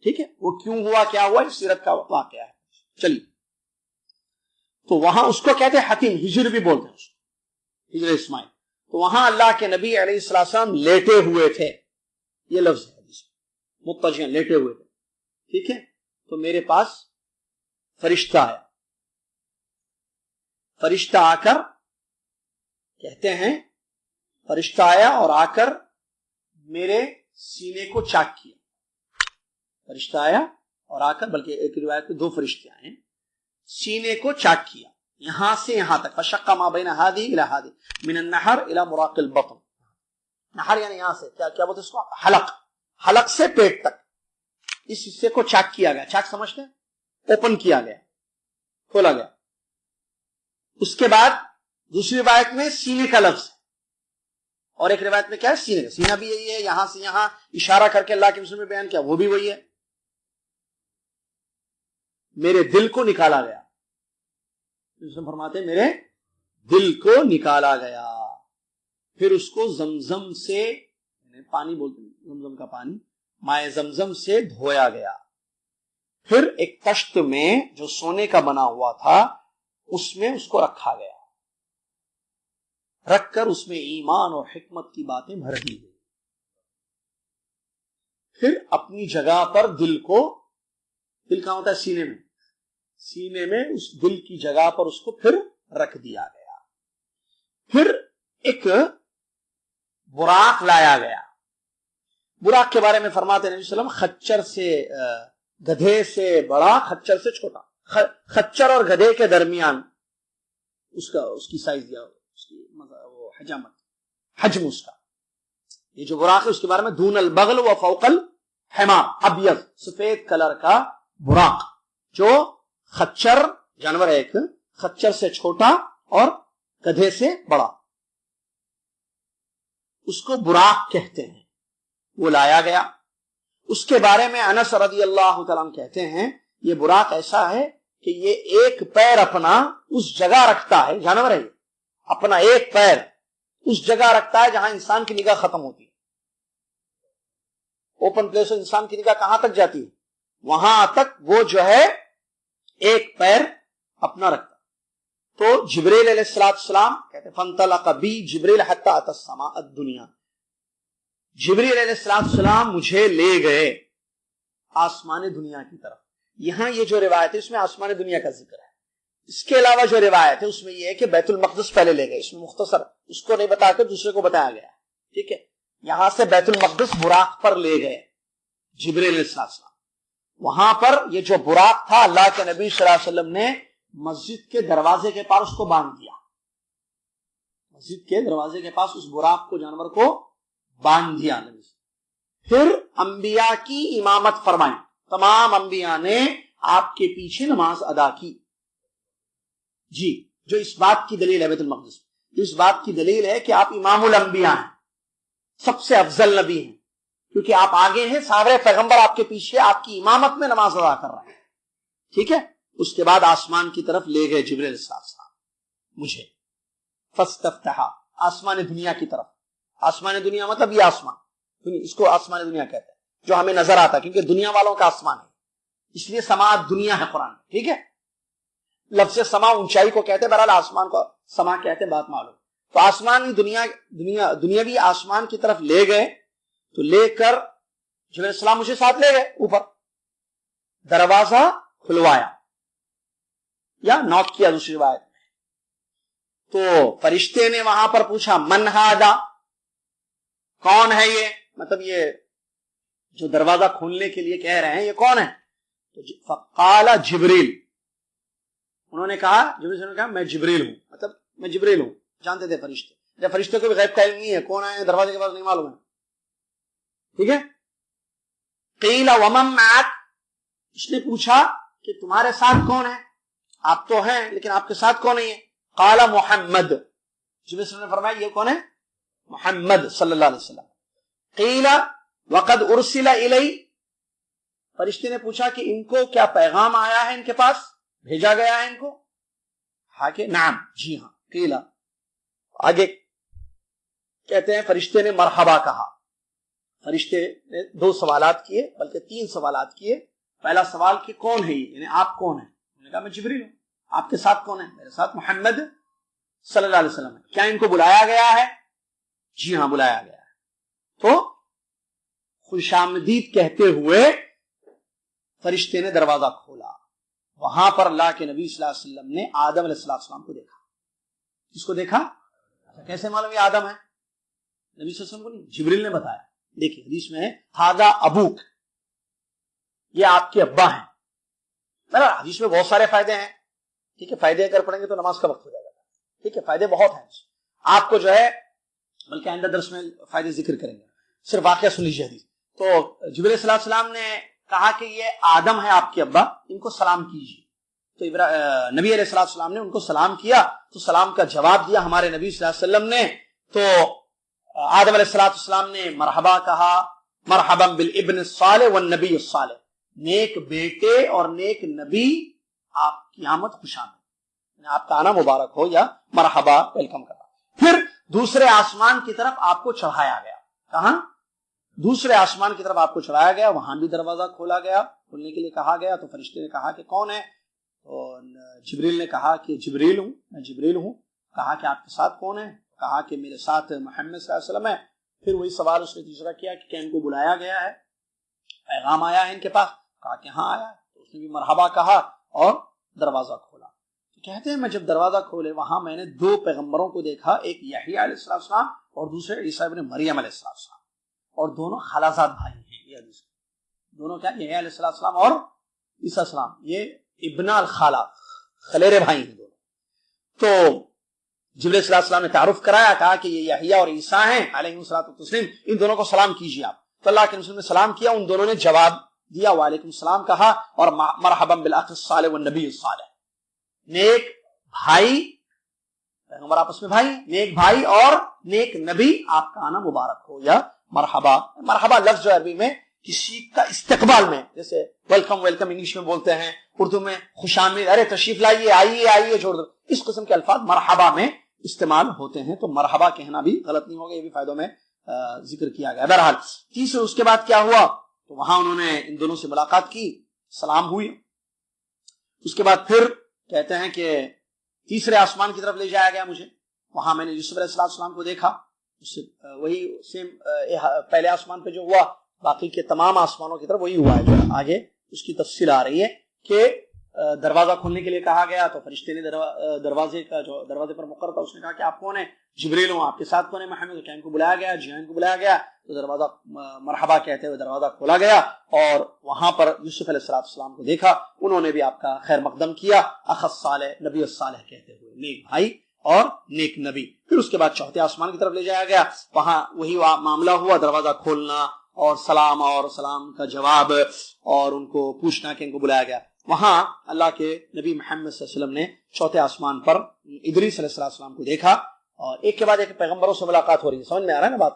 A: ٹھیک ہے، وہ کیوں ہوا کیا ہوا اس سیرت کا واقعہ ہے. چلیے، تو وہاں اس کو کہتے ہیں حتیم، ہجر بھی بولتے ہیں اس کو، ہجر اسماعیل. تو وہاں اللہ کے نبی علیہ السلام لیٹے ہوئے تھے، یہ لفظ ہے حدیث میں، متجہن لیٹے ہوئے تھے. ٹھیک ہے، تو میرے پاس فرشتہ آیا. فرشتہ آ کر کہتے ہیں، فرشتہ آیا اور آ کر میرے سینے کو چاک کیا. فرشتہ آیا اور آ کر، بلکہ ایک روایت میں 2 فرشتے آئے، سینے کو چاک کیا یہاں سے یہاں تک. فشق ما بین ہادی الی ہادی من النحر الی مراق البطن. نحر یعنی یہاں سے کیا بولتے اس کو، حلق سے پیٹ تک اس حصے کو چاک کیا گیا. چاک سمجھتے ہیں؟ اوپن کیا گیا، کھولا گیا. اس کے بعد دوسری روایت میں سینے کا لفظ ہے، اور ایک روایت میں کیا ہے؟ سینے کا. سینہ بھی یہی ہے، یہاں سے یہاں اشارہ کر کے اللہ کے رسول نے بیان کیا، وہ بھی وہی ہے. میرے دل کو نکالا گیا، فرماتے ہیں میرے دل کو نکالا گیا، پھر اس کو زمزم سے، پانی بولتے ہیں زمزم کا پانی، مائے زمزم سے دھویا گیا. پھر ایک تشت میں جو سونے کا بنا ہوا تھا اس میں اس کو رکھا گیا، رکھ کر اس میں ایمان اور حکمت کی باتیں بھر دی گئی. پھر اپنی جگہ پر دل کو، دل کہاں ہوتا ہے؟ سینے میں، سینے میں اس دل کی جگہ پر اس کو پھر رکھ دیا گیا. پھر ایک براق لایا گیا. براق کے بارے میں فرماتے ہیں نبی صلی اللہ علیہ وسلم، خچر سے، گدھے سے بڑا، خچر سے چھوٹا. خچر اور گدھے کے درمیان اس کی سائز یا اس کی وہ حجامت، حجم اس کا. یہ جو براق ہے اس کے بارے میں دون البغل و فوق الحمار، ابیض سفید کلر کا براق، جو خچر جانور ہے، ایک خچر سے چھوٹا اور گدھے سے بڑا، اس کو براق کہتے ہیں. وہ لایا گیا. اس کے بارے میں انس رضی اللہ تعالیٰ عنہ کہتے ہیں یہ براق ایسا ہے کہ یہ ایک پیر اپنا اس جگہ رکھتا ہے، جانور ہے یہ، اپنا ایک پیر اس جگہ رکھتا ہے جہاں انسان کی نگاہ ختم ہوتی ہے. اوپن پلیس میں انسان کی نگاہ کہاں تک جاتی ہے؟ وہاں تک وہ جو ہے ایک پیر اپنا رکھتا. تو جبریل علیہ السلام کہتے ہیں فانطلق بی جبریل حتی اتی السماء الدنیا، جبریل علیہ السلام مجھے لے گئے آسمان دنیا کی طرف. یہاں یہ جو روایت ہے اس میں آسمان دنیا کا ذکر ہے. اس کے علاوہ جو روایت ہے اس میں یہ ہے کہ بیت المقدس پہلے لے گئے. اس میں مختصر اس کو نہیں بتا کے دوسرے کو بتایا گیا. ٹھیک ہے، یہاں سے بیت المقدس براق پر لے گئے جبریل علیہ السلام. وہاں پر یہ جو براق تھا اللہ کے نبی صلی اللہ علیہ وسلم نے مسجد کے دروازے کے پاس اس کو باندھ دیا. مسجد کے دروازے کے پاس اس براق کو، جانور کو باندھ دیا. پھر انبیاء کی امامت فرمائی، تمام انبیاء نے آپ کے پیچھے نماز ادا کی. جی، جو اس بات کی دلیل ہے بیت المقدس، جو اس بات کی دلیل ہے کہ آپ امام الانبیاء ہیں، سب سے افضل نبی ہیں، کیونکہ آپ آگے ہیں، سارے پیغمبر آپ کے پیچھے آپ کی امامت میں نماز ادا کر رہے ہیں. ٹھیک ہے. اس کے بعد آسمان کی طرف لے گئے جبریل علیہ السلام مجھے. فاستفتح، آسمان دنیا کی طرف. آسمان دنیا مطلب یہ آسمان، اس کو آسمان دنیا کہتے ہیں جو ہمیں نظر آتا ہے، کیونکہ دنیا والوں کا آسمان ہے، اس لیے سما دنیا ہے قرآن میں. ٹھیک ہے. لفظ سما اونچائی کو کہتے ہیں، بہرحال آسمان کو سما کہتے ہیں، بات معلوم. تو آسمان دنیاوی آسمان کی طرف لے گئے. تو لے کر جبریل السلام مجھے ساتھ لے گئے اوپر. دروازہ کھلوایا یا نوک کیا دوسری روایت میں. تو فرشتے نے وہاں پر پوچھا من ھذا، کون ہے یہ؟ مطلب یہ جو دروازہ کھولنے کے لیے کہہ رہے ہیں یہ کون ہے؟ فقال جبریل، انہوں نے کہا، جبریل نے کہا میں جبریل ہوں. مطلب میں جبریل ہوں. جانتے تھے فرشتے، جب فرشتے کو بھی غیب کا علم نہیں ہے، کون آئے دروازے کے پاس نہیں معلوم ہے. ٹھیک ہے. قیل ومن معک، اس نے پوچھا کہ تمہارے ساتھ کون ہے؟ آپ تو ہیں لیکن آپ کے ساتھ کون ہے؟ قال محمد، جبریل نے فرمایا یہ کون ہے؟ محمد صلی اللہ علیہ وسلم. قیل وقد ارسل الی، فرشتے نے پوچھا کہ ان کو کیا پیغام آیا ہے، ان کے پاس بھیجا گیا ہے ان کو؟ ہاں کہ نعم، جی ہاں. قیل، آگے کہتے ہیں فرشتے نے مرحبا کہا. فرشتے نے 2 سوالات کیے، بلکہ 3 سوالات کیے. پہلا سوال کہ کون ہے یہ، یعنی آپ کون ہیں؟ انہوں نے کہا میں جبریل ہوں. آپ کے ساتھ کون ہے؟ میرے ساتھ محمد صلی اللہ علیہ وسلم ہے. کیا ان کو بلایا گیا ہے؟ جی ہاں بلایا گیا ہے. تو خوش آمدید کہتے ہوئے فرشتے نے دروازہ کھولا. وہاں پر اللہ کے نبی صلی اللہ علیہ وسلم نے آدم علیہ السلام کو دیکھا. کس کو دیکھا؟ کیسے معلوم یہ آدم ہے؟ نبی صلی اللہ علیہ وسلم کو نہیں، جبریل نے بتایا. دیکھیں حدیث میں ہے ھذا ابوک، یہ آپ کے ابا ہیں. حدیث میں بہت سارے فائدے ہیں. ٹھیک ہے، فائدے اگر پڑھیں گے تو نماز کا وقت ہو جائے گا. ٹھیک ہے، فائدے بہت ہیں. آپ کو جو ہے بلکہ آئندہ درس میں فائدے ذکر کریں گے، صرف واقعہ سن لیجیے حدیث. تو جبریل صلی اللہ علیہ وسلم نے کہا کہ یہ آدم ہے آپ کے ابا، ان کو سلام کیجیے. تو نبی علیہ السلام نے ان کو سلام کیا، تو سلام کا جواب دیا ہمارے نبی صلی اللہ علیہ وسلم نے. تو آدم علیہ السلام نے مرحبا کہا، مرحبا بالابن الصالح والنبی الصالح، نیک بیٹے اور نیک نبی آپ کی آمد خوش آمد، آپ کا آنا مبارک ہو، یا مرحبا ویلکم کرنا. پھر دوسرے آسمان کی طرف آپ کو چڑھایا گیا. کہاں؟ دوسرے آسمان کی طرف آپ کو چڑھایا گیا، وہاں بھی دروازہ کھولا گیا، کھولنے کے لیے کہا گیا. تو فرشتے نے کہا کہ کون ہے؟ تو جبریل نے کہا کہ جبریل ہوں، میں جبریل ہوں. کہا کہ آپ کے ساتھ کون ہے؟ کہا کہ میرے ساتھ محمد صلی اللہ علیہ وسلم ہے. پھر وہی سوال اس نے تیسرا کیا کہ کیا ان کو بلایا گیا ہے، پیغام آیا ہے ان کے پاس؟ کہا کہ ہاں آیا ہے. تو اس نے بھی مرحبا کہا اور دروازہ کھولا. تو کہتے ہیں میں جب دروازہ کھولے وہاں میں نے دو پیغمبروں کو دیکھا، ایک یحییٰ علیہ السلام اور دوسرے عیسیٰ ابن مریم علیہ السلام، اور دونوں خالازاد بھائی ہیں. یہ حدیث دونوں کیا؟ یحییٰ علیہ السلام اور عیسیٰ السلام، یہ ابن الخالہ، خلیرے بھائی ہیں دونوں. تو جبریل صلی اللہ علیہ وسلم نے تعارف کرایا، کہا کہ یہ یحییٰ اور عیسیٰ ہیں علیہم الصلوۃ والتسلیم، ان دونوں کو سلام کیجیے آپ. تو اللہ کے رسول نے سلام کیا، ان دونوں نے جواب دیا وعلیکم السلام کہا، اور مرحبا بالاخ الصالح والنبی الصالح، نیک بھائی، پیغمبر آپس میں بھائی، نیک بھائی اور نیک نبی آپ کا آنا مبارک ہو، یا مرحبا. مرحبا لفظ جو عربی میں کسی کا استقبال میں، جیسے ویلکم ویلکم انگلش میں بولتے ہیں، اردو میں خوش آمدید، ارے تشریف لائیے، آئیے آئیے، چھوڑ دو، اس قسم کے الفاظ مرحبا میں استعمال ہوتے ہیں. تو مرحبا کہنا بھی غلط نہیں ہوگا، یہ بھی فائدوں میں ذکر کیا گیا. بہرحال تیسرے اس کے بعد کیا ہوا؟ تو وہاں انہوں نے ان دونوں سے ملاقات کی، سلام ہوئی. اس کے بعد پھر کہتے ہیں کہ تیسرے آسمان کی طرف لے جایا گیا مجھے. وہاں میں نے یوسف علیہ السلام کو دیکھا، اس سے وہی سیم پہلے آسمان پہ جو ہوا باقی کے تمام آسمانوں کی طرف وہی ہوا ہے. جو آگے اس کی تفصیل آ رہی ہے کہ دروازہ کھولنے کے لیے کہا گیا، تو فرشتے نے دروازے کا جو دروازے پر مقرر تھا اس نے کہا کہ آپ کون ہیں؟ جبریل ہوں. آپ کے ساتھ کون ہے؟ محمد. کیا ان کو بلایا گیا؟ جی ہاں ان کو بلایا گیا. تو دروازہ مرحبا کہتے ہوئے دروازہ کھولا گیا، اور وہاں پر یوسف علیہ السلام کو دیکھا. انہوں نے بھی آپ کا خیر مقدم کیا، اخ الصالح نبی الصالح کہتے ہوئے، نیک بھائی اور نیک نبی. پھر اس کے بعد چوتھے آسمان کی طرف لے جایا گیا. وہاں وہی معاملہ ہوا، دروازہ کھولنا اور سلام کا جواب، اور ان کو پوچھنا کہ ان کو بلایا گیا. وہاں اللہ کے نبی محمد صلی اللہ علیہ وسلم نے چوتھے آسمان پر ادریس علیہ السلام کو دیکھا، اور ایک کے بعد ایک پیغمبروں سے ملاقات ہو رہی ہے. سمجھ میں آ رہا ہے نا بات؟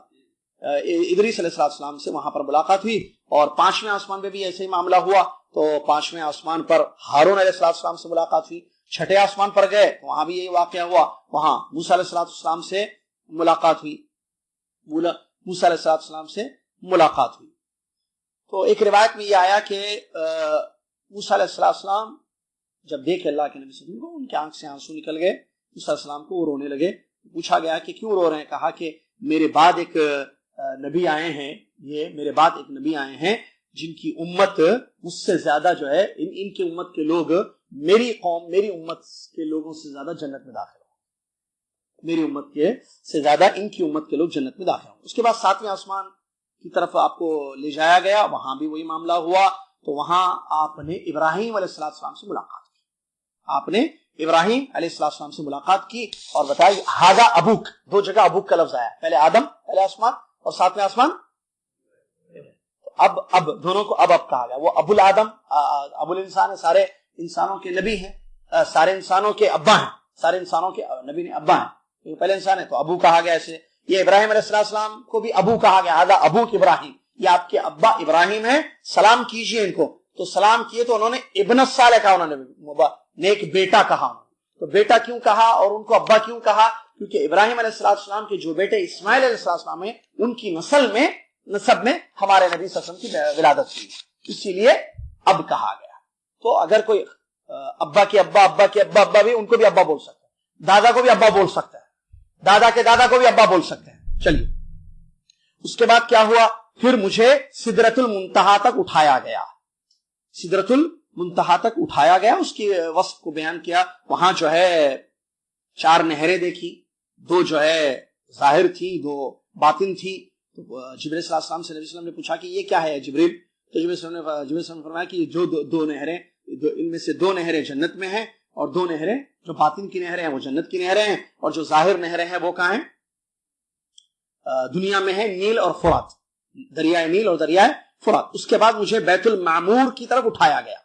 A: ادریس علیہ السلام سے وہاں پر ملاقات ہوئی، اور پانچویں آسمان پہ بھی ایسے ہی معاملہ ہوا. تو پانچویں آسمان پر ہارون علیہ السلام سے ملاقات ہوئی. چھٹے آسمان پر گئے، وہاں بھی یہی واقعہ ہوا، وہاں موسیٰ علیہ السلام سے ملاقات ہوئی. موسیٰ علیہ السلام سے ملاقات ہوئی. تو ایک روایت میں یہ آیا کہ موسیٰ علیہ السلام جب دیکھے اللہ کے نبی صلی اللہ علیہ وسلم کو، ان کے آنکھ سے آنسو نکل گئے. موسیٰ علیہ السلام کو وہ رونے لگے. پوچھا گیا کہ کیوں رو رہے ہیں؟ کہا کہ میرے بعد ایک نبی آئے ہیں، میرے بعد ایک نبی آئے ہیں جن کی امت مجھ سے زیادہ جو ہے، ان کی امت کے لوگ میری قوم، میری امت کے لوگوں سے زیادہ جنت میں داخل ہوں، میری امت کے سے زیادہ ان کی امت کے لوگ جنت میں داخل ہوں. اس کے بعد ساتویں آسمان کی طرف آپ کو لے جایا گیا، وہاں بھی وہی معاملہ ہوا. تو وہاں آپ نے ابراہیم علیہ السلام سے ملاقات کی. آپ نے ابراہیم علیہ السلام سے ملاقات کی اور بتایا ہاذا ابوک، دو جگہ ابوک کا لفظ آیا، پہلے آدم پہلے آسمان، اور ساتویں آسمان اب دونوں کو اب کہا گیا. وہ ابو الآدم، ابو الانسان ہے، سارے انسانوں کے نبی ہیں، سارے انسانوں کے ابا ہیں، سارے انسانوں کے نبی نے ابا ہیں، پہلے انسان ہے تو ابو کہا گیا. ایسے یہ ابراہیم علیہ السلام کو بھی ابو کہا گیا، ہاذا ابوک ابراہیم، یہ آپ کے ابا ابراہیم ہیں، سلام کیجئے ان کو. تو سلام کیے تو انہوں نے ابن الصالح کہا، انہوں نے نیک بیٹا کہا. تو بیٹا کیوں کہا اور ان کو ابا کیوں کہا؟ کیونکہ ابراہیم علیہ السلام کے جو بیٹے اسماعیل علیہ السلام ہیں، ان کی نسب میں ہمارے نبی صلی اللہ علیہ وسلم کی ولادت ہوئی، اسی لیے اب کہا گیا. تو اگر کوئی ابا کے ابا بھی، ان کو بھی ابا بول سکتا ہے، دادا کو بھی ابا بول سکتا ہے، دادا کے دادا کو بھی ابا بول سکتے ہیں. چلیے اس کے بعد کیا ہوا؟ پھر مجھے سدرۃ المنتہا تک اٹھایا گیا. سدرۃ المنتہا تک اٹھایا گیا، اس کی وصف کو بیان کیا. وہاں جو ہے 4 نہریں دیکھی، 2 جو ہے ظاہر تھی، 2 باطن تھی. تو جبریل صلی اللہ علیہ وسلم سے نبی صلی اللہ علیہ وسلم نے پوچھا کہ یہ کیا ہے جبریل؟ تو جبریل صلی اللہ علیہ وسلم نے فرمایا کہ جو 2 نہریں، ان میں سے 2 نہریں جنت میں ہیں، اور 2 نہریں جو باطن کی نہریں ہیں وہ جنت کی نہریں ہیں، اور جو ظاہر نہریں ہیں وہ کہاں ہیں؟ دنیا میں ہے، نیل اور فرات، دریائے نیل اور دریائے فرات. اس کے بعد مجھے بیت المعمور کی طرف اٹھایا گیا.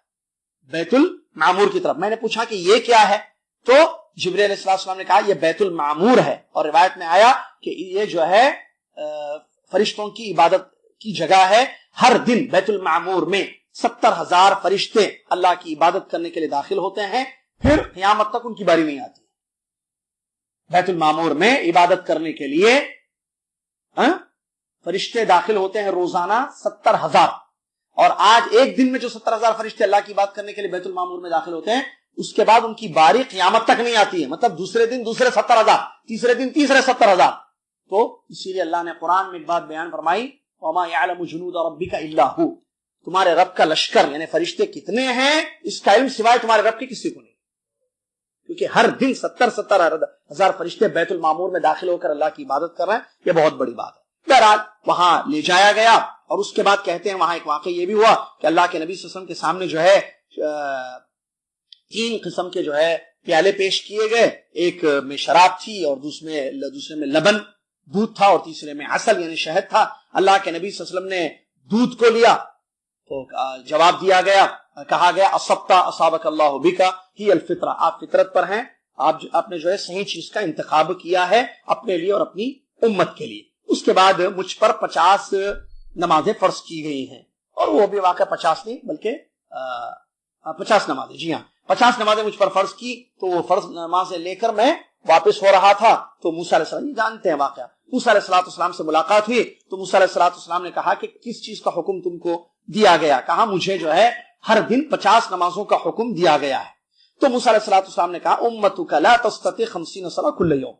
A: بیت معمور کی طرف. میں نے پوچھا کہ یہ کیا ہے؟ تو جبریل علیہ السلام نے کہا یہ بیت المعمور ہے. اور روایت میں آیا کہ یہ جو ہے فرشتوں کی عبادت کی جگہ ہے. ہر دن بیت المعمور میں 70,000 فرشتے اللہ کی عبادت کرنے کے لیے داخل ہوتے ہیں، پھر قیامت تک ان کی باری نہیں آتی. بیت المعمور میں عبادت کرنے کے لیے فرشتے داخل ہوتے ہیں روزانہ 70,000. اور آج ایک دن میں جو 70,000 فرشتے اللہ کی عبادت کرنے کے لیے بیت المعمور میں داخل ہوتے ہیں، اس کے بعد ان کی باری قیامت تک نہیں آتی ہے. مطلب دوسرے دن دوسرے 70,000، تیسرے دن تیسرے 70,000. تو اسی لیے اللہ نے قرآن میں ایک بات بیان فرمائی، وَمَا يَعْلَمُ جُنُودَ رَبِّكَ إِلَّا هُوَ. تمہارے رب کا لشکر یعنی فرشتے کتنے ہیں اس کا علم سوائے تمہارے رب کے کسی کو نہیں. کیونکہ ہر دن 70,000 فرشتے بیت المعمور میں داخل ہو کر اللہ کی عبادت کر رہے ہیں. یہ بہت بڑی بات ہے. بہرحال وہاں لے جایا گیا اور اس کے بعد کہتے ہیں وہاں ایک واقعہ یہ بھی ہوا کہ اللہ کے نبی صلی اللہ علیہ وسلم کے سامنے جو ہے 3 قسم کے جو ہے پیالے پیش کیے گئے. ایک میں شراب تھی اور دوسرے میں لبن دودھ تھا اور تیسرے میں عسل یعنی شہد تھا. اللہ کے نبی صلی اللہ علیہ وسلم نے دودھ کو لیا تو جواب دیا گیا، کہا گیا اصبتا اصابک اللہ بکا ہی الفطرہ، آپ فطرت پر ہیں، آپ نے جو ہے صحیح چیز کا انتخاب کیا ہے اپنے لیے اور اپنی امت کے لیے. اس کے بعد مجھ پر 50 نمازیں فرض کی گئی ہیں، اور وہ بھی واقع 50 نہیں بلکہ 50 نمازیں، جی ہاں 50 نمازیں مجھ پر فرض کی. تو وہ فرض نمازیں لے کر میں واپس ہو رہا تھا تو موسیٰ علیہ السلام جانتے ہیں واقعہ، موسیٰ علیہ السلام سے ملاقات ہوئی تو موسیٰ علیہ السلام نے کہا کہ کس چیز کا حکم تم کو دیا گیا؟ کہا مجھے جو ہے ہر دن 50 نمازوں کا حکم دیا گیا ہے. تو موسیٰ علیہ السلام نے کہا امتک لا تستطيع 50 صلاۃ کل یوم.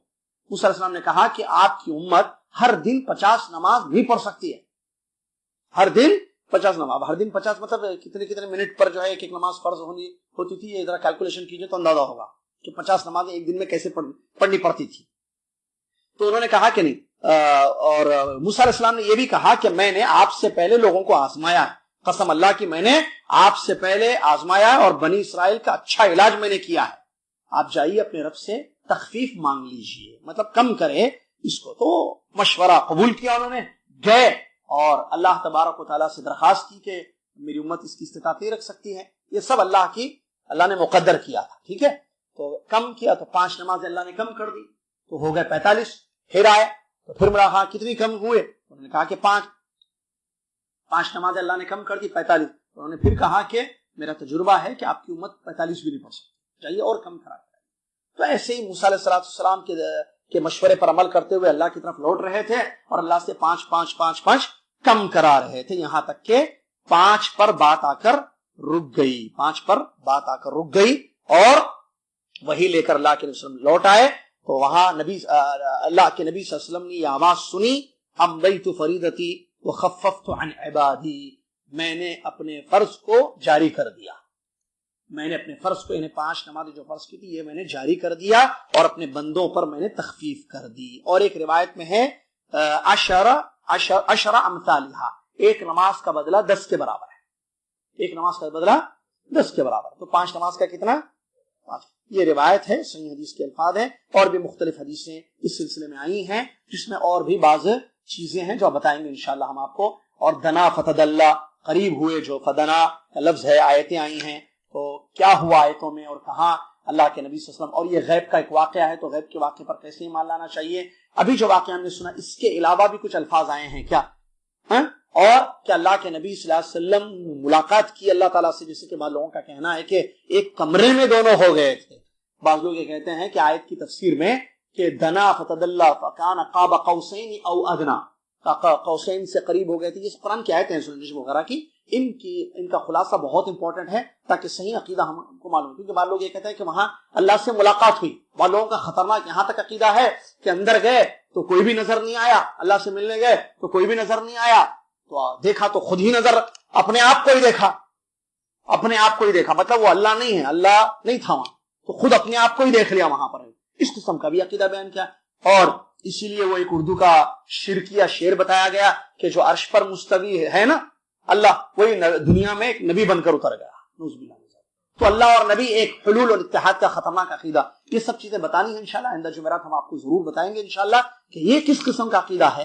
A: موسیٰ علیہ السلام نے کہا کہ آپ کی امت ہر دن 50 نماز نہیں پڑھ سکتی ہے. ہر دن 50 نماز، ہر دن 50 مطلب کتنے منٹ پر جو ہے ایک نماز فرض ہوتی تھی. یہ ذرا کیلکولیشن کیجئے تو اندازہ ہوگا کہ 50 نمازیں ایک دن میں کیسے پڑھنی پڑتی تھی. تو انہوں نے کہا کہ نہیں، اور موسیٰ علیہ السلام نے یہ بھی کہا کہ میں نے آپ سے پہلے لوگوں کو آزمایا ہے، قسم اللہ کی میں نے آپ سے پہلے آزمایا ہے اور بنی اسرائیل کا اچھا علاج میں نے کیا ہے. آپ جائیے اپنے رب سے تخفیف مانگ لیجئے، مطلب کم کرے اس کو. تو مشورہ قبول کیا انہوں نے، گئے اور اللہ تبارک و تعالیٰ سے درخواست کی کہ میری امت اس کی استطاعت نہیں رکھ سکتی ہے. یہ سب اللہ نے مقدر کیا تھا. ٹھیک ہے، تو کم کیا تو 5 نمازیں اللہ نے کم کر دی تو ہو گئے 45. پھر آئے تو پھر ملا ہاں کتنی کم ہوئے؟ انہوں نے کہا کہ 5 نمازیں اللہ نے کم کر دی 45. انہوں نے پھر کہا کہ میرا تجربہ ہے کہ آپ کی امت 45 بھی نہیں پڑھ سکتی، چاہیے اور کم کرا. تو ایسے ہی موسیٰ علیہ السلام کے مشورے پر عمل کرتے ہوئے اللہ کی طرف لوٹ رہے تھے اور اللہ سے 5 کم کرا رہے تھے، یہاں تک کہ 5 پر بات آ کر رک گئی. 5 پر بات آ کر رک گئی اور وہی لے کر اللہ کے نبی صلی اللہ علیہ وسلم لوٹ آئے. تو وہاں اللہ کے نبی صلی اللہ علیہ وسلم نے یہ آواز سنی، امضیت فریدتی وخففت عن عبادی، میں نے اپنے فرض کو جاری کر دیا. میں نے اپنے فرض کو انہیں 5 نمازیں جو فرض کی تھی یہ میں نے جاری کر دیا اور اپنے بندوں پر میں نے تخفیف کر دی. اور ایک روایت میں ہے 10 امثالھا، ایک نماز کا بدلہ 10 کے برابر ہے. ایک نماز کا بدلہ 10 کے برابر. تو 5 نماز کا کتنا؟ 5. یہ روایت ہے، صحیح حدیث کے الفاظ ہیں. اور بھی مختلف حدیثیں اس سلسلے میں آئی ہیں جس میں اور بھی بعض چیزیں ہیں جو بتائیں گے انشاءاللہ ہم آپ کو. اور دنا فتدلہ، قریب ہوئے، جو فدنا کا لفظ ہے، آیتیں آئی ہیں تو کیا ہوا آیتوں میں اور کہاں اللہ کے نبی صلی اللہ علیہ وسلم. اور یہ غیب کا ایک واقعہ ہے تو غیب کے واقعے پر کیسے ایمان لانا چاہیے. ابھی جو واقعہ ہم نے سنا اس کے علاوہ بھی کچھ الفاظ آئے ہیں کیا؟ اور کہ اللہ کے نبی صلی اللہ علیہ وسلم ملاقات کی اللہ تعالیٰ سے، جیسے کہ بعض لوگوں کا کہنا ہے کہ ایک کمرے میں دونوں ہو گئے تھے. بعض لوگ یہ کہتے ہیں کہ آیت کی تفسیر میں کہ دنا فتدلہ فکان قاب قوسین او ادنا، قوسین سے قریب ہو گئے تھے. یہ قرآن کی آیتیں ہیں سورہ نجم وغیرہ کی. ان کا خلاصہ بہت امپورٹنٹ ہے تاکہ صحیح عقیدہ ہم کو معلوم ہو. کیونکہ بعض لوگ یہ کہتے ہیں کہ وہاں اللہ سے ملاقات ہوئی. بعض لوگوں کا خطرناک یہاں تک عقیدہ ہے کہ اندر گئے تو کوئی بھی نظر نہیں آیا، اللہ سے ملنے گئے تو کوئی بھی نظر نہیں آیا، تو دیکھا تو خود ہی نظر اپنے آپ کو ہی دیکھا، اپنے آپ کو ہی دیکھا، مطلب وہ اللہ نہیں ہے، اللہ نہیں تھا وہاں، تو خود اپنے آپ کو ہی دیکھ لیا وہاں پر. اس قسم کا بھی عقیدہ بیان کیا. اور اسی لیے وہ ایک اردو کا شرکیہ شعر بتایا گیا کہ جو عرش پر مستوی ہے نا اللہ، وہی دنیا میں ایک نبی بن کر اتر گیا. نعوذ باللہ. تو اللہ اور نبی ایک حلول اور اتحاد کا خطرناک عقیدہ. یہ سب چیزیں بتانی ہیں انشاءاللہ. آئندہ جمعرات ہم آپ کو ضرور بتائیں گے انشاءاللہ کہ یہ کس قسم کا عقیدہ ہے